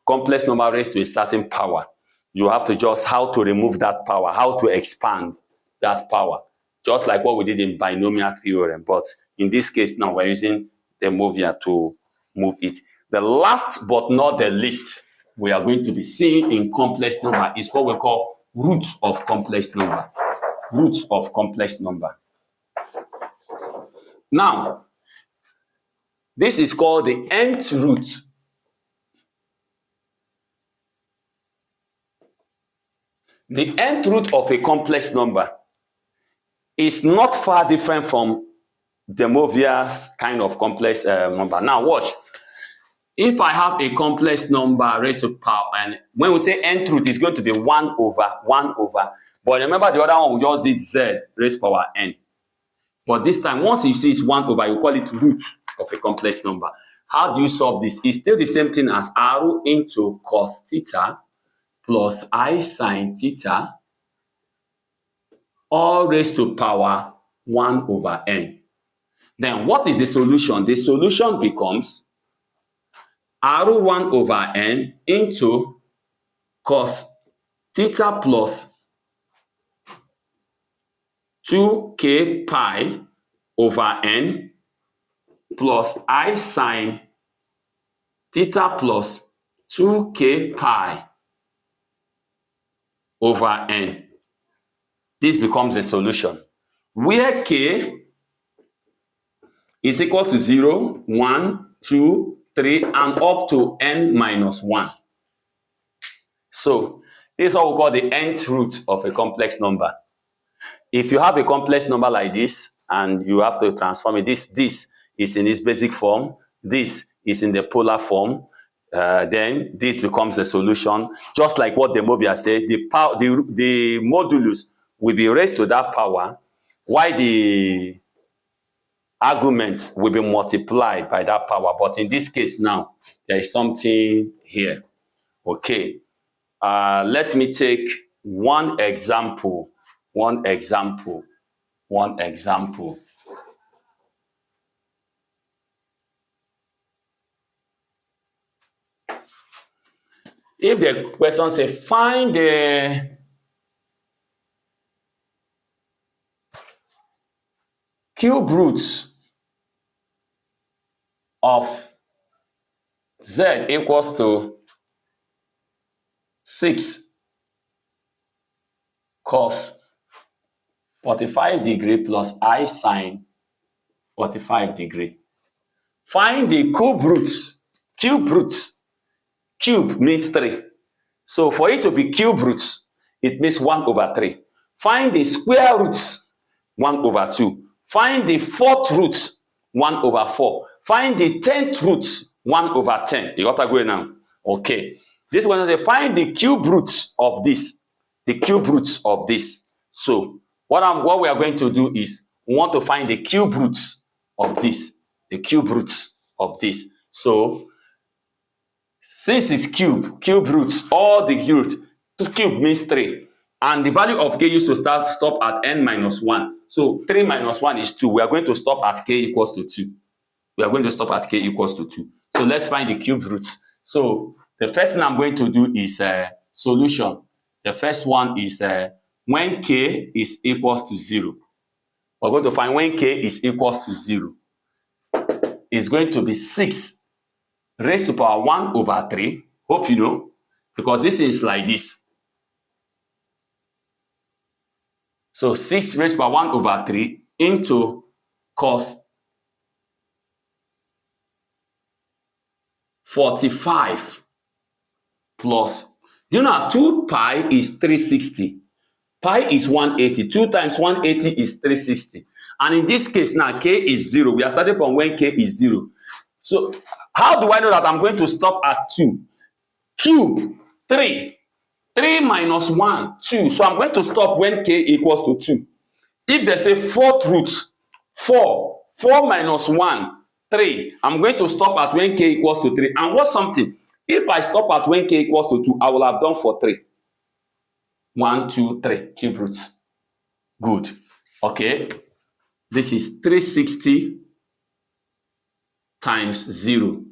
complex number raised to a certain power. You have to just how to remove that power, how to expand that power, just like what we did in binomial theorem. But in this case now we're using the Moivre to move it. The last but not the least we are going to be seeing in complex number is what we call roots of complex number. Roots of complex number. Now, this is called the nth root. The nth root of a complex number is not far different from the Moivre's kind of complex number. Now, watch. If I have a complex number raised to power, and when we say nth root, it's going to be 1 over. But remember the other one we just did z raised power n. But this time, once you see it's 1 over, you call it root of a complex number. How do you solve this? It's still the same thing as r into cos theta plus I sine theta, all raised to power 1 over n. Then what is the solution? The solution becomes r1 over n into cos theta plus 2k pi over n plus I sine theta plus 2k pi over n. This becomes a solution where k is equal to 0, 1, 2, 3, and up to n minus 1. So this is what we call the nth root of a complex number. If you have a complex number like this and you have to transform it, this is in its basic form, this is in the polar form. then this becomes a solution, just like what the Moivre said. The modulus will be raised to that power, while the arguments will be multiplied by that power. But in this case now, there is something here. Okay, let me take one example. If the question says find the cube roots of z equals to 6 cos 45 degree plus I sine 45 degree. Find the cube roots. Cube means 3. So for it to be cube roots, it means 1 over 3. Find the square roots, 1 over 2. Find the fourth roots, 1 over 4. Find the 10th roots, 1 over 10. You got to go now. Okay. This one says find the cube roots of this. The cube roots of this. So what we are going to do is we want to find the cube roots of this. The cube roots of this. So since it's cube roots, all the cube means 3. And the value of k used to stop at n minus 1. So 3 minus 1 is 2. We are going to stop at k equals to 2. So let's find the cube roots. So the first thing I'm going to do is solution. The first one is when k is equals to 0. We're going to find when k is equals to 0. It's going to be 6 raised to power 1 over 3. Hope you know, because this is like this. So 6 raised to power 1 over 3 into cos 45 plus, do you know 2 pi is 360? Pi is 180. 2 times 180 is 360. And in this case now, k is 0. We are starting from when k is 0. So how do I know that I'm going to stop at 2? Cube, 3. 3 minus 1, 2. So I'm going to stop when k equals to 2. If they say fourth roots, 4. 4 minus 1, 3. I'm going to stop at when k equals to 3. And what's something? If I stop at when k equals to 2, I will have done for 3. 1, 2, 3. Cube roots. Good. Okay. This is 360 times 0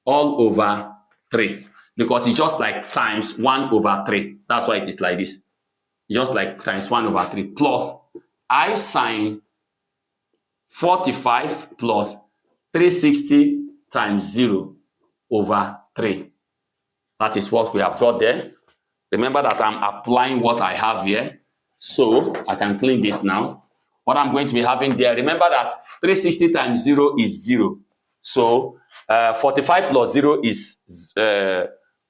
all over 3. Because it's just like times 1 over 3. That's why it is like this. Just like times 1 over 3 plus I sine 45 plus 360 times 0 over 3. That is what we have got there. Remember that I'm applying what I have here. So I can clean this now. What I'm going to be having there, remember that 360 times 0 is 0. So 45 plus 0 is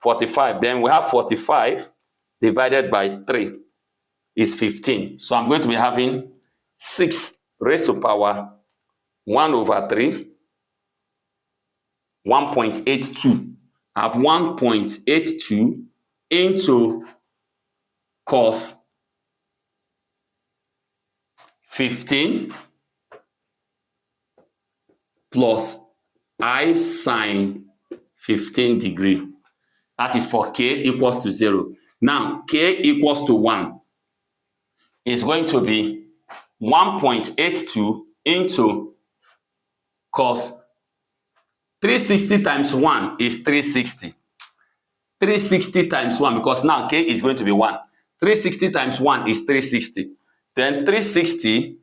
45. Then we have 45 divided by 3 is 15. So I'm going to be having 6 raised to power 1 over 3, 1.82. I have 1.82 into cos 15 plus I sine 15 degree. That is for k equals to 0. Now, k equals to 1 is going to be 1.82 into cos 360 times 1 is 360. 360 times 1, because now k is going to be 1. 360 times 1 is 360. Then 360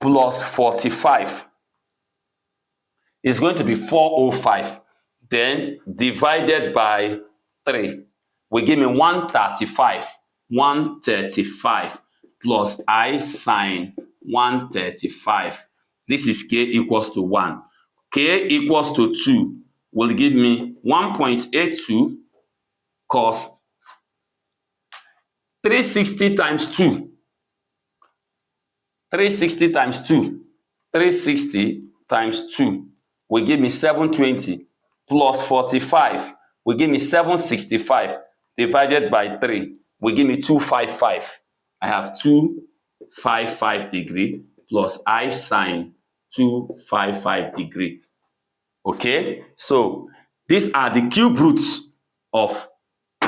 plus 45 is going to be 405. Then divided by 3 will give me 135. 135 plus I sine 135. This is k equals to 1. K equals to 2 will give me 1.82 cos 360 times 2. 360 times 2. 360 times 2 will give me 720. plus 45 will give me 765 divided by 3 will give me 255. I have 255 degree plus I sine 255 degree. Okay, so these are the cube roots of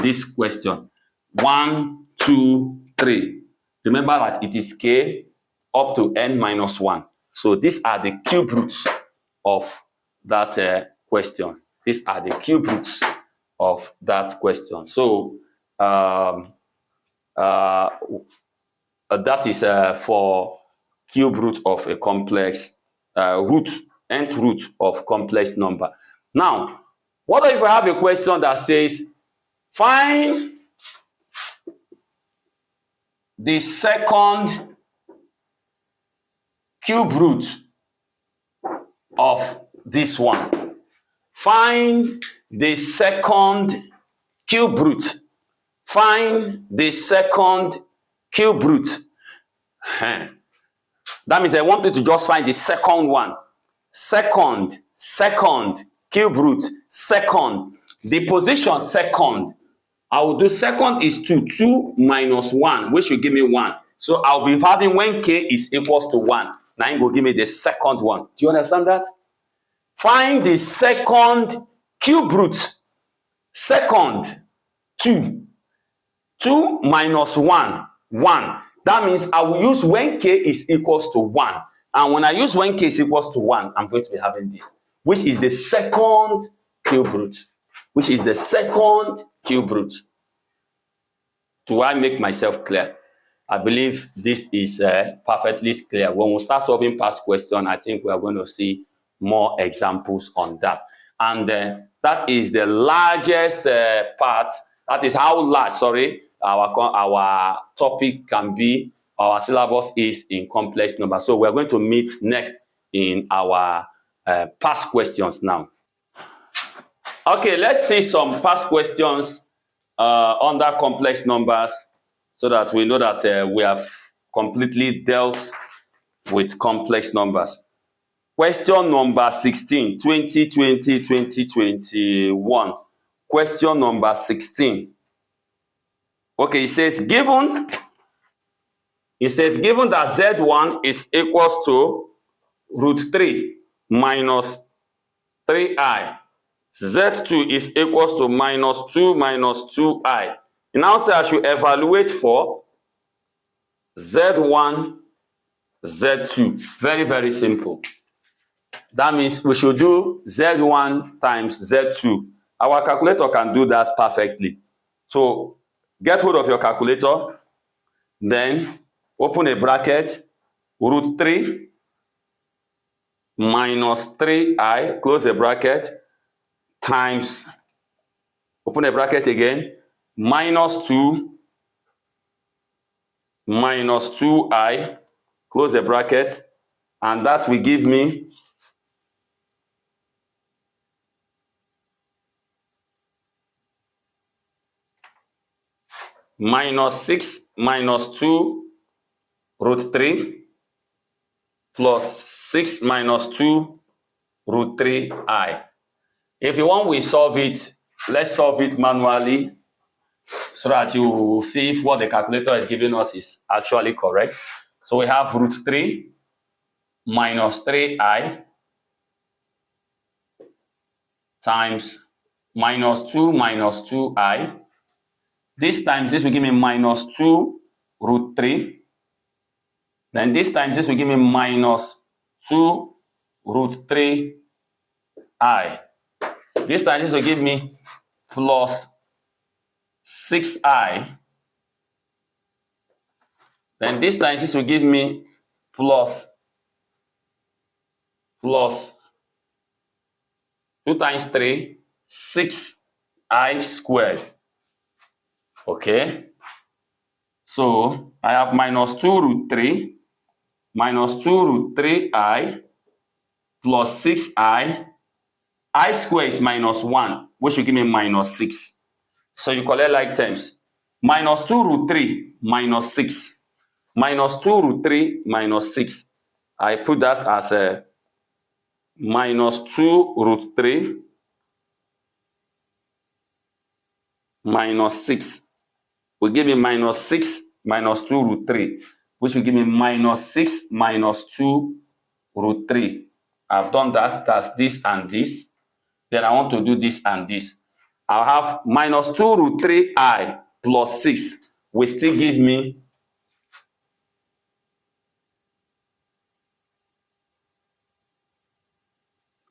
this question. 1, 2, 3. Remember that it is k up to n minus 1. So these are the cube roots of that question. These are the cube roots of that question. So that is for cube root of a complex nth root of complex number. Now, what if I have a question that says find the second cube root of this one? Find the second cube root. Find the second cube root. That means I want you to just find the second one. Second cube root, second. The position second, I will do second is 2 minus 1, which will give me 1. So I'll be having when k is equals to 1. Now it will give me the second one. Do you understand that? Find the second cube root. Second, 2. 2 minus 1, 1. That means I will use when k is equals to 1. And when I use when k is equals to 1, I'm going to be having this, which is the second cube root. Which is the second cube root. Do I make myself clear? I believe this is perfectly clear. When we start solving past question, I think we are going to see more examples on that. And that is the largest part. That is how large, our topic can be, our syllabus is in complex numbers. So we're going to meet next in our past questions now. Okay, let's see some past questions under complex numbers so that we know that we have completely dealt with complex numbers. Question number 16, 2020-2021. Question number 16. Okay, it says given that Z1 is equals to root 3 minus 3i. Z2 is equals to minus 2 minus 2i. And now say I should evaluate for Z1, Z2. Very, very simple. That means we should do Z1 times Z2. Our calculator can do that perfectly. So get hold of your calculator, then open a bracket, root 3 minus 3i, close the bracket, times, open a bracket again, minus 2 minus 2i, close the bracket, and that will give me minus 6 minus 2 root 3 plus 6 minus 2 root 3i. If you want, we solve it. Let's solve it manually so that you will see if what the calculator is giving us is actually correct. So we have root 3 minus 3i times minus 2 minus 2i. This times this will give me minus 2 root 3. Then this times this will give me minus 2 root 3i. This time this will give me plus 6i. Then this time this will give me plus 2 times 3, 6i squared. Okay. So I have minus 2 root 3 minus 2 root 3i plus 6i. I squared is minus 1, which will give me minus 6. So you collect like terms. Minus 2 root 3 minus 6. Minus 2 root 3 minus 6. I put that as a minus 2 root 3 minus 6 will give me minus 6 minus 2 root 3, which will give me minus 6 minus 2 root 3. I've done that. That's this and this. Then I want to do this and this. I'll have minus 2 root 3i plus 6 will still give me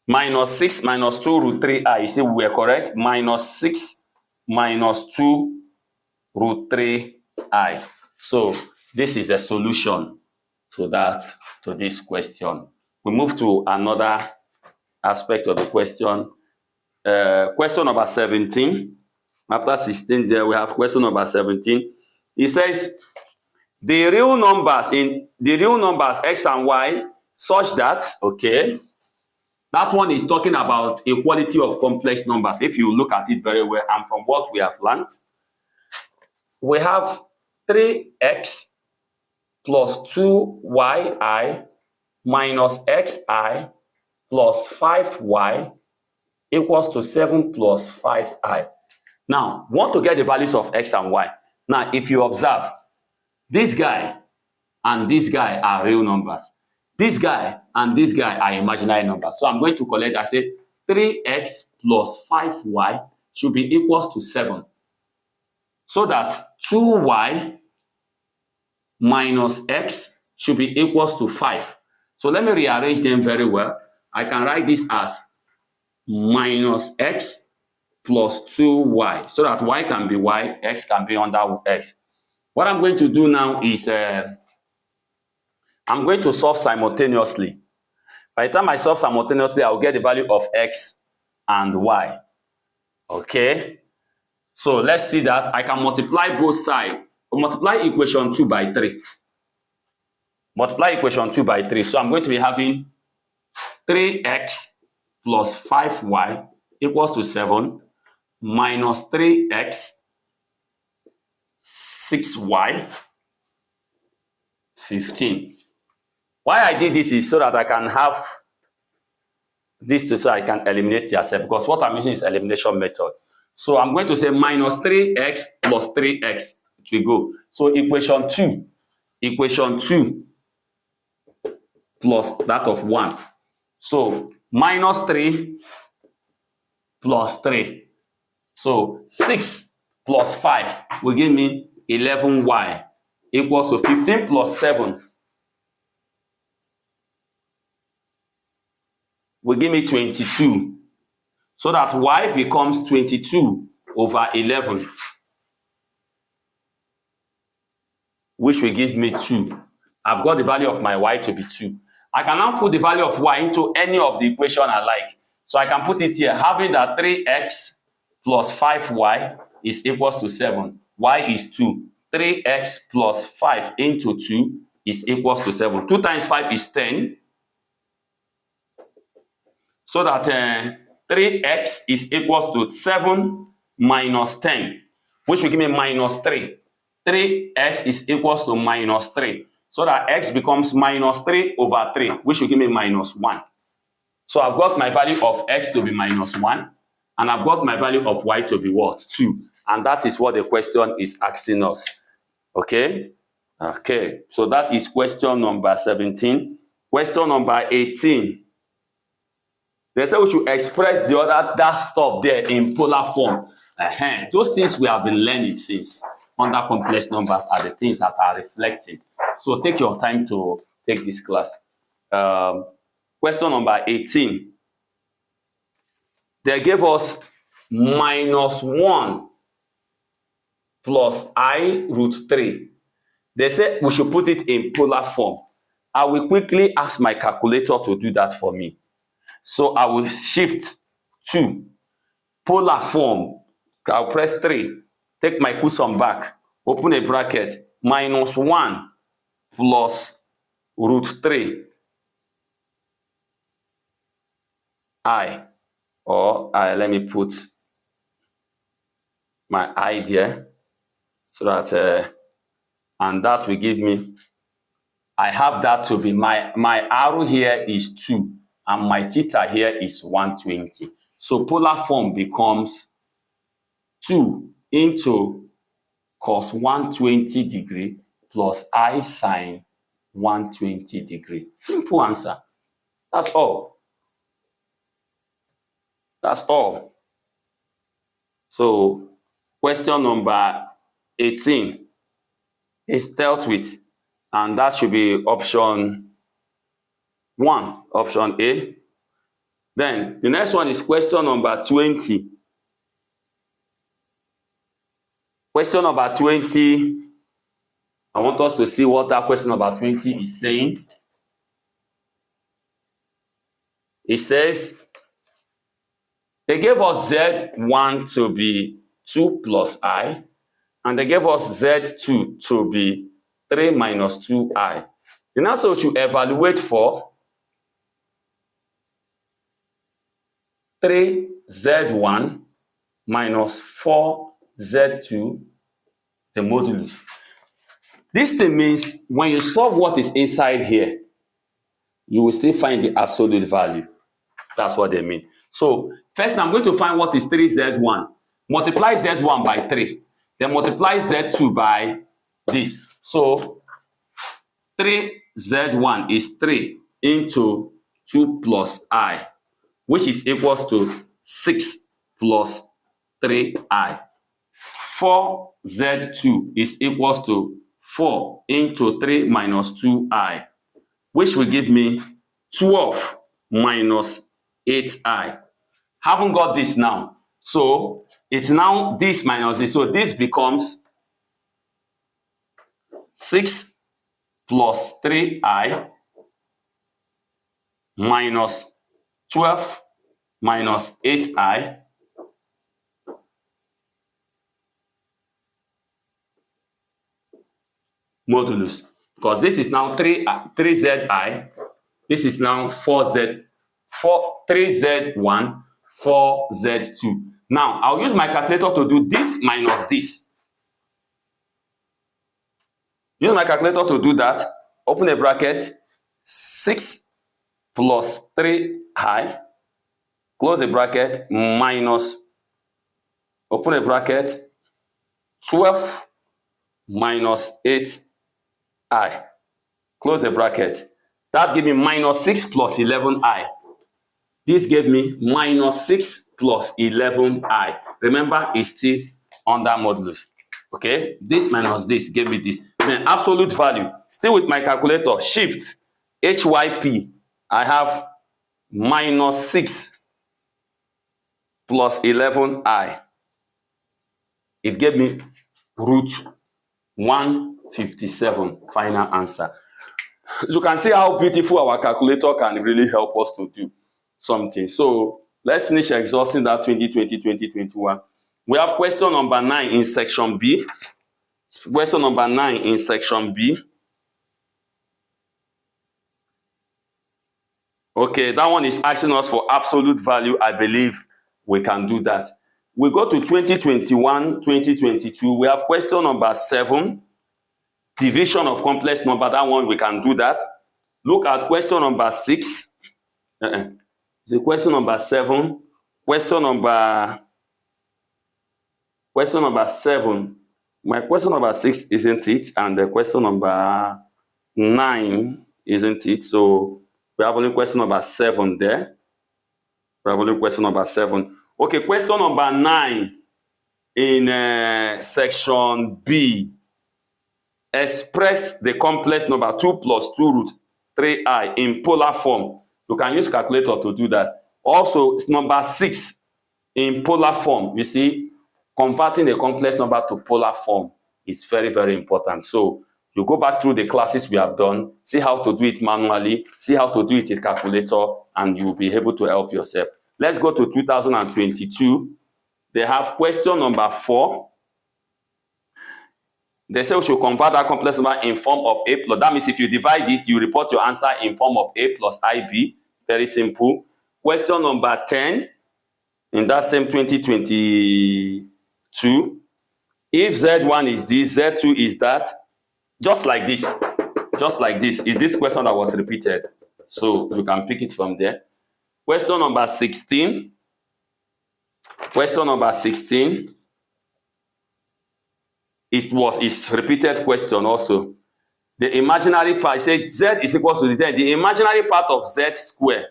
minus 6 minus 2 root 3i. You see, we are correct. Minus 6 minus 2 root 3i. So this is the solution to this question. We move to another aspect of the question. Question number 17. After 16 there, we have question number 17. It says the real numbers x and y such that, okay, that one is talking about equality of complex numbers. If you look at it very well, and from what we have learned, we have 3x plus 2yi minus xi plus 5y equals to 7 plus 5i. Now, we want to get the values of x and y. Now, if you observe, this guy and this guy are real numbers. This guy and this guy are imaginary numbers. So I'm going to collect, I say 3x plus 5y should be equals to 7. So that 2y minus x should be equals to 5. So let me rearrange them very well. I can write this as minus x plus 2y, so that y can be y, x can be under x. What I'm going to do now is I'm going to solve simultaneously. By the time I solve simultaneously, I will get the value of x and y. Okay? So let's see that. I can multiply both sides. Multiply equation 2 by 3. Multiply equation 2 by 3. So I'm going to be having 3x plus 5y equals to 7 minus 3x 6y 15. Why I did this is so that I can have this so I can eliminate yourself, because what I'm using is elimination method. So I'm going to say minus 3x plus 3x. It will go. So equation 2 plus that of 1. So minus 3 plus 3. So 6 plus 5 will give me 11y equals to 15 plus 7 will give me 22. So that y becomes 22 over 11, which will give me 2. I've got the value of my y to be 2. I can now put the value of y into any of the equation I like. So I can put it here, having that 3x plus 5y is equals to 7. Y is 2. 3x plus 5 into 2 is equals to 7. 2 times 5 is 10. So that 3x is equals to 7 minus 10, which will give me minus 3. 3x is equals to minus 3. So that x becomes minus 3 over 3, which will give me minus 1. So I've got my value of x to be minus 1, and I've got my value of y to be what? 2. And that is what the question is asking us. Okay? Okay. So that is question number 17. Question number 18. They say we should express that stuff there in polar form. Those things we have been learning since under complex numbers are the things that are reflecting. So take your time to take this class. Question number 18. They gave us minus 1 plus I root 3. They said we should put it in polar form. I will quickly ask my calculator to do that for me. So I will shift to polar form. I'll press 3. Take my cushion back. Open a bracket. Minus 1 plus root 3 I. Or let me put my I there. So that, and that will give me, I have that to be, my arrow here is 2. And my theta here is 120. So polar form becomes 2 into cos 120 degree plus I sine 120 degree. Simple answer. That's all. That's all. So question number 18 is dealt with, and that should be option 1, option A. Then the next one is question number 20. Question number 20, I want us to see what that question number 20 is saying. It says, they gave us Z1 to be 2 plus I, and they gave us Z2 to be 3 minus 2I. The answer we should evaluate for 3Z1 minus 4Z2, the modulus. This thing means when you solve what is inside here, you will still find the absolute value. That's what they mean. So first I'm going to find what is 3Z1. Multiply Z1 by 3. Then multiply Z2 by this. So 3Z1 is 3 into 2 plus I, which is equals to 6 plus 3I. 4Z2 is equals to 4 into 3 minus 2I, which will give me 12 minus 8I. Haven't got this now. So it's now this minus this. So this becomes 6 plus 3I minus 12 minus 8I modulus. Because this is now 3ZI. This is now 3Z1, 4Z2. Now, I'll use my calculator to do this minus this. Use my calculator to do that. Open a bracket. 6 plus 3I. Close the bracket. Minus. Open a bracket. 12 minus 8I. Close the bracket. That gave me minus 6 plus 11I. This gave me minus 6 plus 11I. Remember, it's still under modulus. Okay? This minus this gave me this. Then absolute value. Still with my calculator. Shift. HYP. I have minus 6 plus 11I. It gave me root 157. Final answer. You can see how beautiful our calculator can really help us to do something. So let's finish exhausting that 2020-2021. We have question number 9 in section B. Question number 9 in section B. Okay, that one is asking us for absolute value. I believe we can do that. We go to 2021-2022. We have question number 7. Division of complex number. That one we can do that. Look at question number 6. The question number 7. Question number 7. My question number 6 isn't it, and the question number 9 isn't it. So we have only question number 7 there. We have only question number 7. Okay, question number 9 in section B. Express the complex number 2 plus 2 root 3I in polar form. You can use calculator to do that. Also, it's number 6 in polar form. You see, converting the complex number to polar form is very, very important. So you go back through the classes we have done, see how to do it manually, see how to do it with calculator, and you'll be able to help yourself. Let's go to 2022. They have question number 4. They say we should convert that complex number in form of A plus. That means if you divide it, you report your answer in form of A plus IB. Very simple. Question number 10 in that same 2022. If Z1 is this, Z2 is that. Just like this. Just like this. Is this question that was repeated? So you can pick it from there. Question number 16. Question number 16. It's repeated question also. The imaginary part, say z is equal to the imaginary part of z square.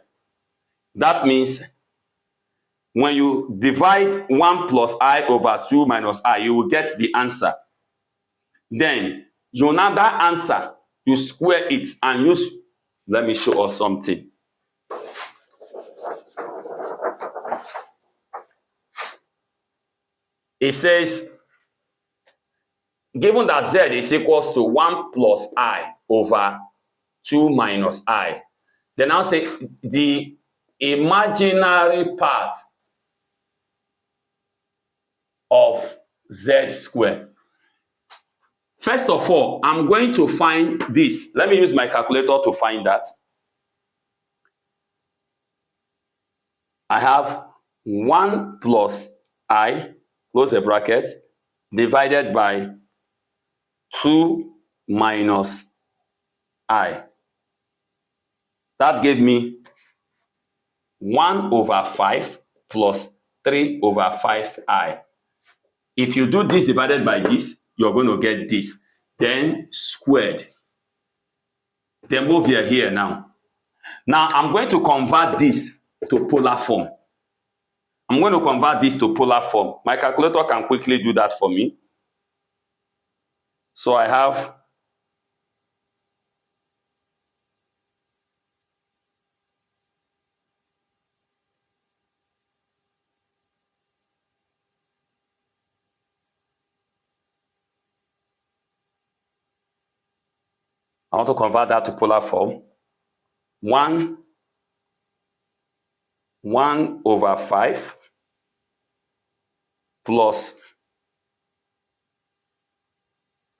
That means when you divide 1 plus I over 2 minus I, you will get the answer. Then you now that answer, you square it and use, let me show us something. It says, given that z is equals to 1 plus I over 2 minus I, then I'll say the imaginary part of z squared. First of all, I'm going to find this. Let me use my calculator to find that. I have 1 plus I, close the bracket, divided by 2 minus I. That gave me 1 over 5 plus 3 over 5I. If you do this divided by this, you're going to get this. Then squared. Then move here now. Now I'm going to convert this to polar form. I'm going to convert this to polar form. My calculator can quickly do that for me. So I have I want to convert that to polar form. 1 over 5 plus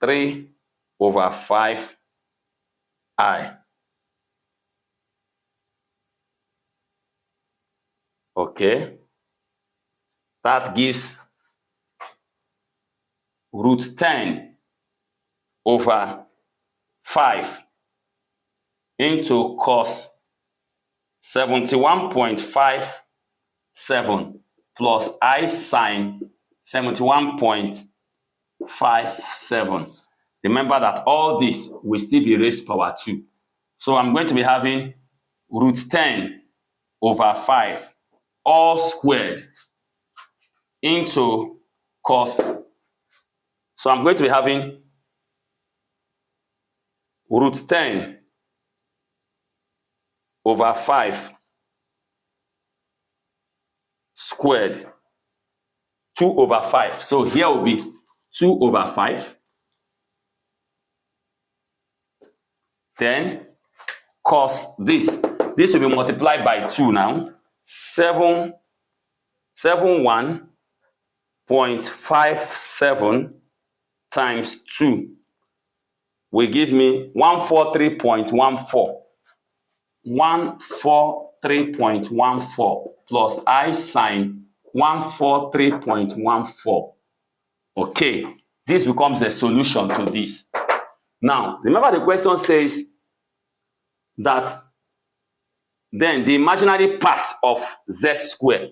3 over 5I. Okay. That gives root 10 over 5 into cos 71.57 plus I sine 71.57. Remember that all this will still be raised to power 2. So I'm going to be having root 10 over 5 all squared into cos. So I'm going to be having root 10 over 5 squared 2 over 5. So here will be 2 over 5. Then cos this will be multiplied by 2 now. 71.57 times 2 will give me 143.14. 143.14 plus I sine 143.14. Okay, this becomes the solution to this. Now, remember the question says that then the imaginary part of z squared.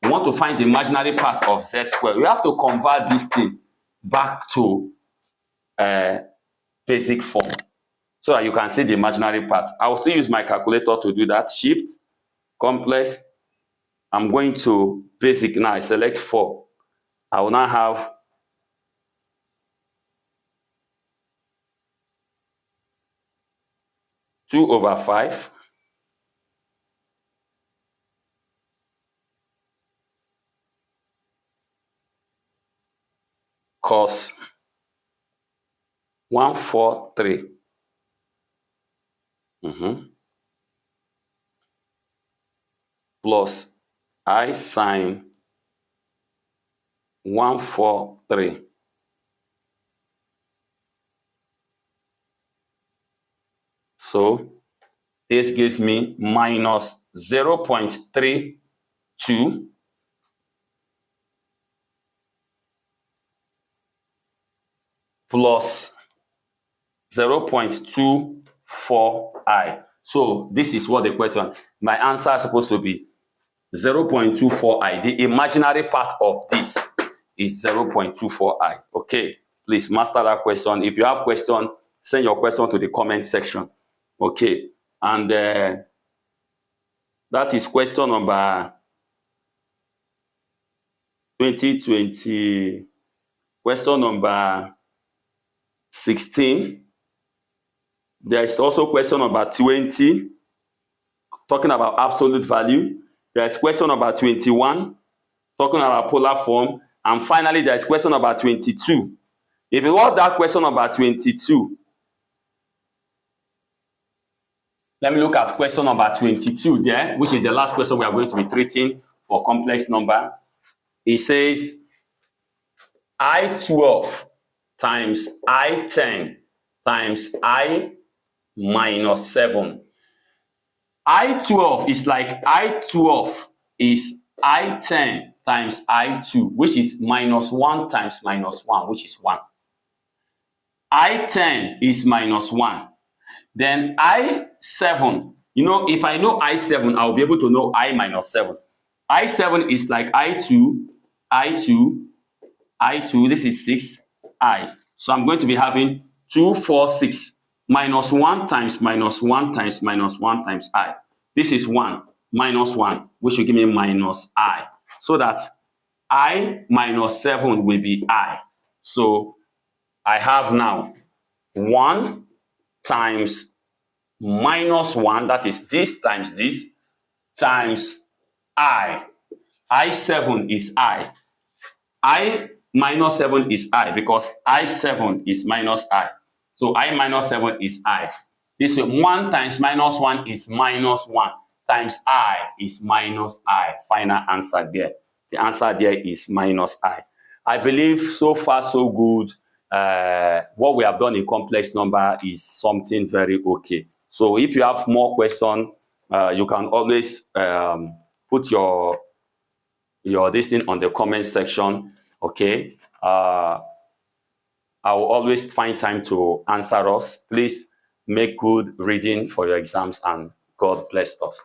We want to find the imaginary part of z squared. We have to convert this thing back to basic form so that you can see the imaginary part. I will still use my calculator to do that. Shift, complex. I'm going to basic now. I select 4. I will now have two over 5 cos 143 plus I sine 143. So this gives me minus 0.32 plus 0.24i. So this is what the question, my answer is supposed to be 0.24i. The imaginary part of this is 0.24i. Okay. please master that question. If you have question, send your question to the comment section. Okay, and that is question number 2020. Question number 16. There is also question number 20, talking about absolute value. There is question number 21, talking about polar form. And finally, there is question number 22. If you want that question number 22, let me look at question number 22 there, which is the last question we are going to be treating for complex number. It says I12 times I10 times I minus 7. I12 is like I12 is I10 times I2, which is minus 1 times minus 1, which is 1. I10 is minus 1. Then I7, you know, if I know I7, I'll be able to know I minus 7. I7 is like I2, I2, I2, this is 6, I. So I'm going to be having 2, 4, 6, minus 1 times minus 1 times minus 1 times I. This is 1, minus 1, which will give me minus I. So that I minus 7 will be I. So I have now 1 times minus 1, that is this times this, times I. I7 is I. I minus 7 is I, because I7 is minus I. So I minus 7 is I. This 1 times minus 1 is minus 1, times I is minus I. Final answer there. The answer there is minus I. I believe so far so good. What we have done in complex number is something very okay. So if you have more questions, you can always put your this thing on the comment section. Okay, I will always find time to answer us. Please make good reading for your exams, and God bless us.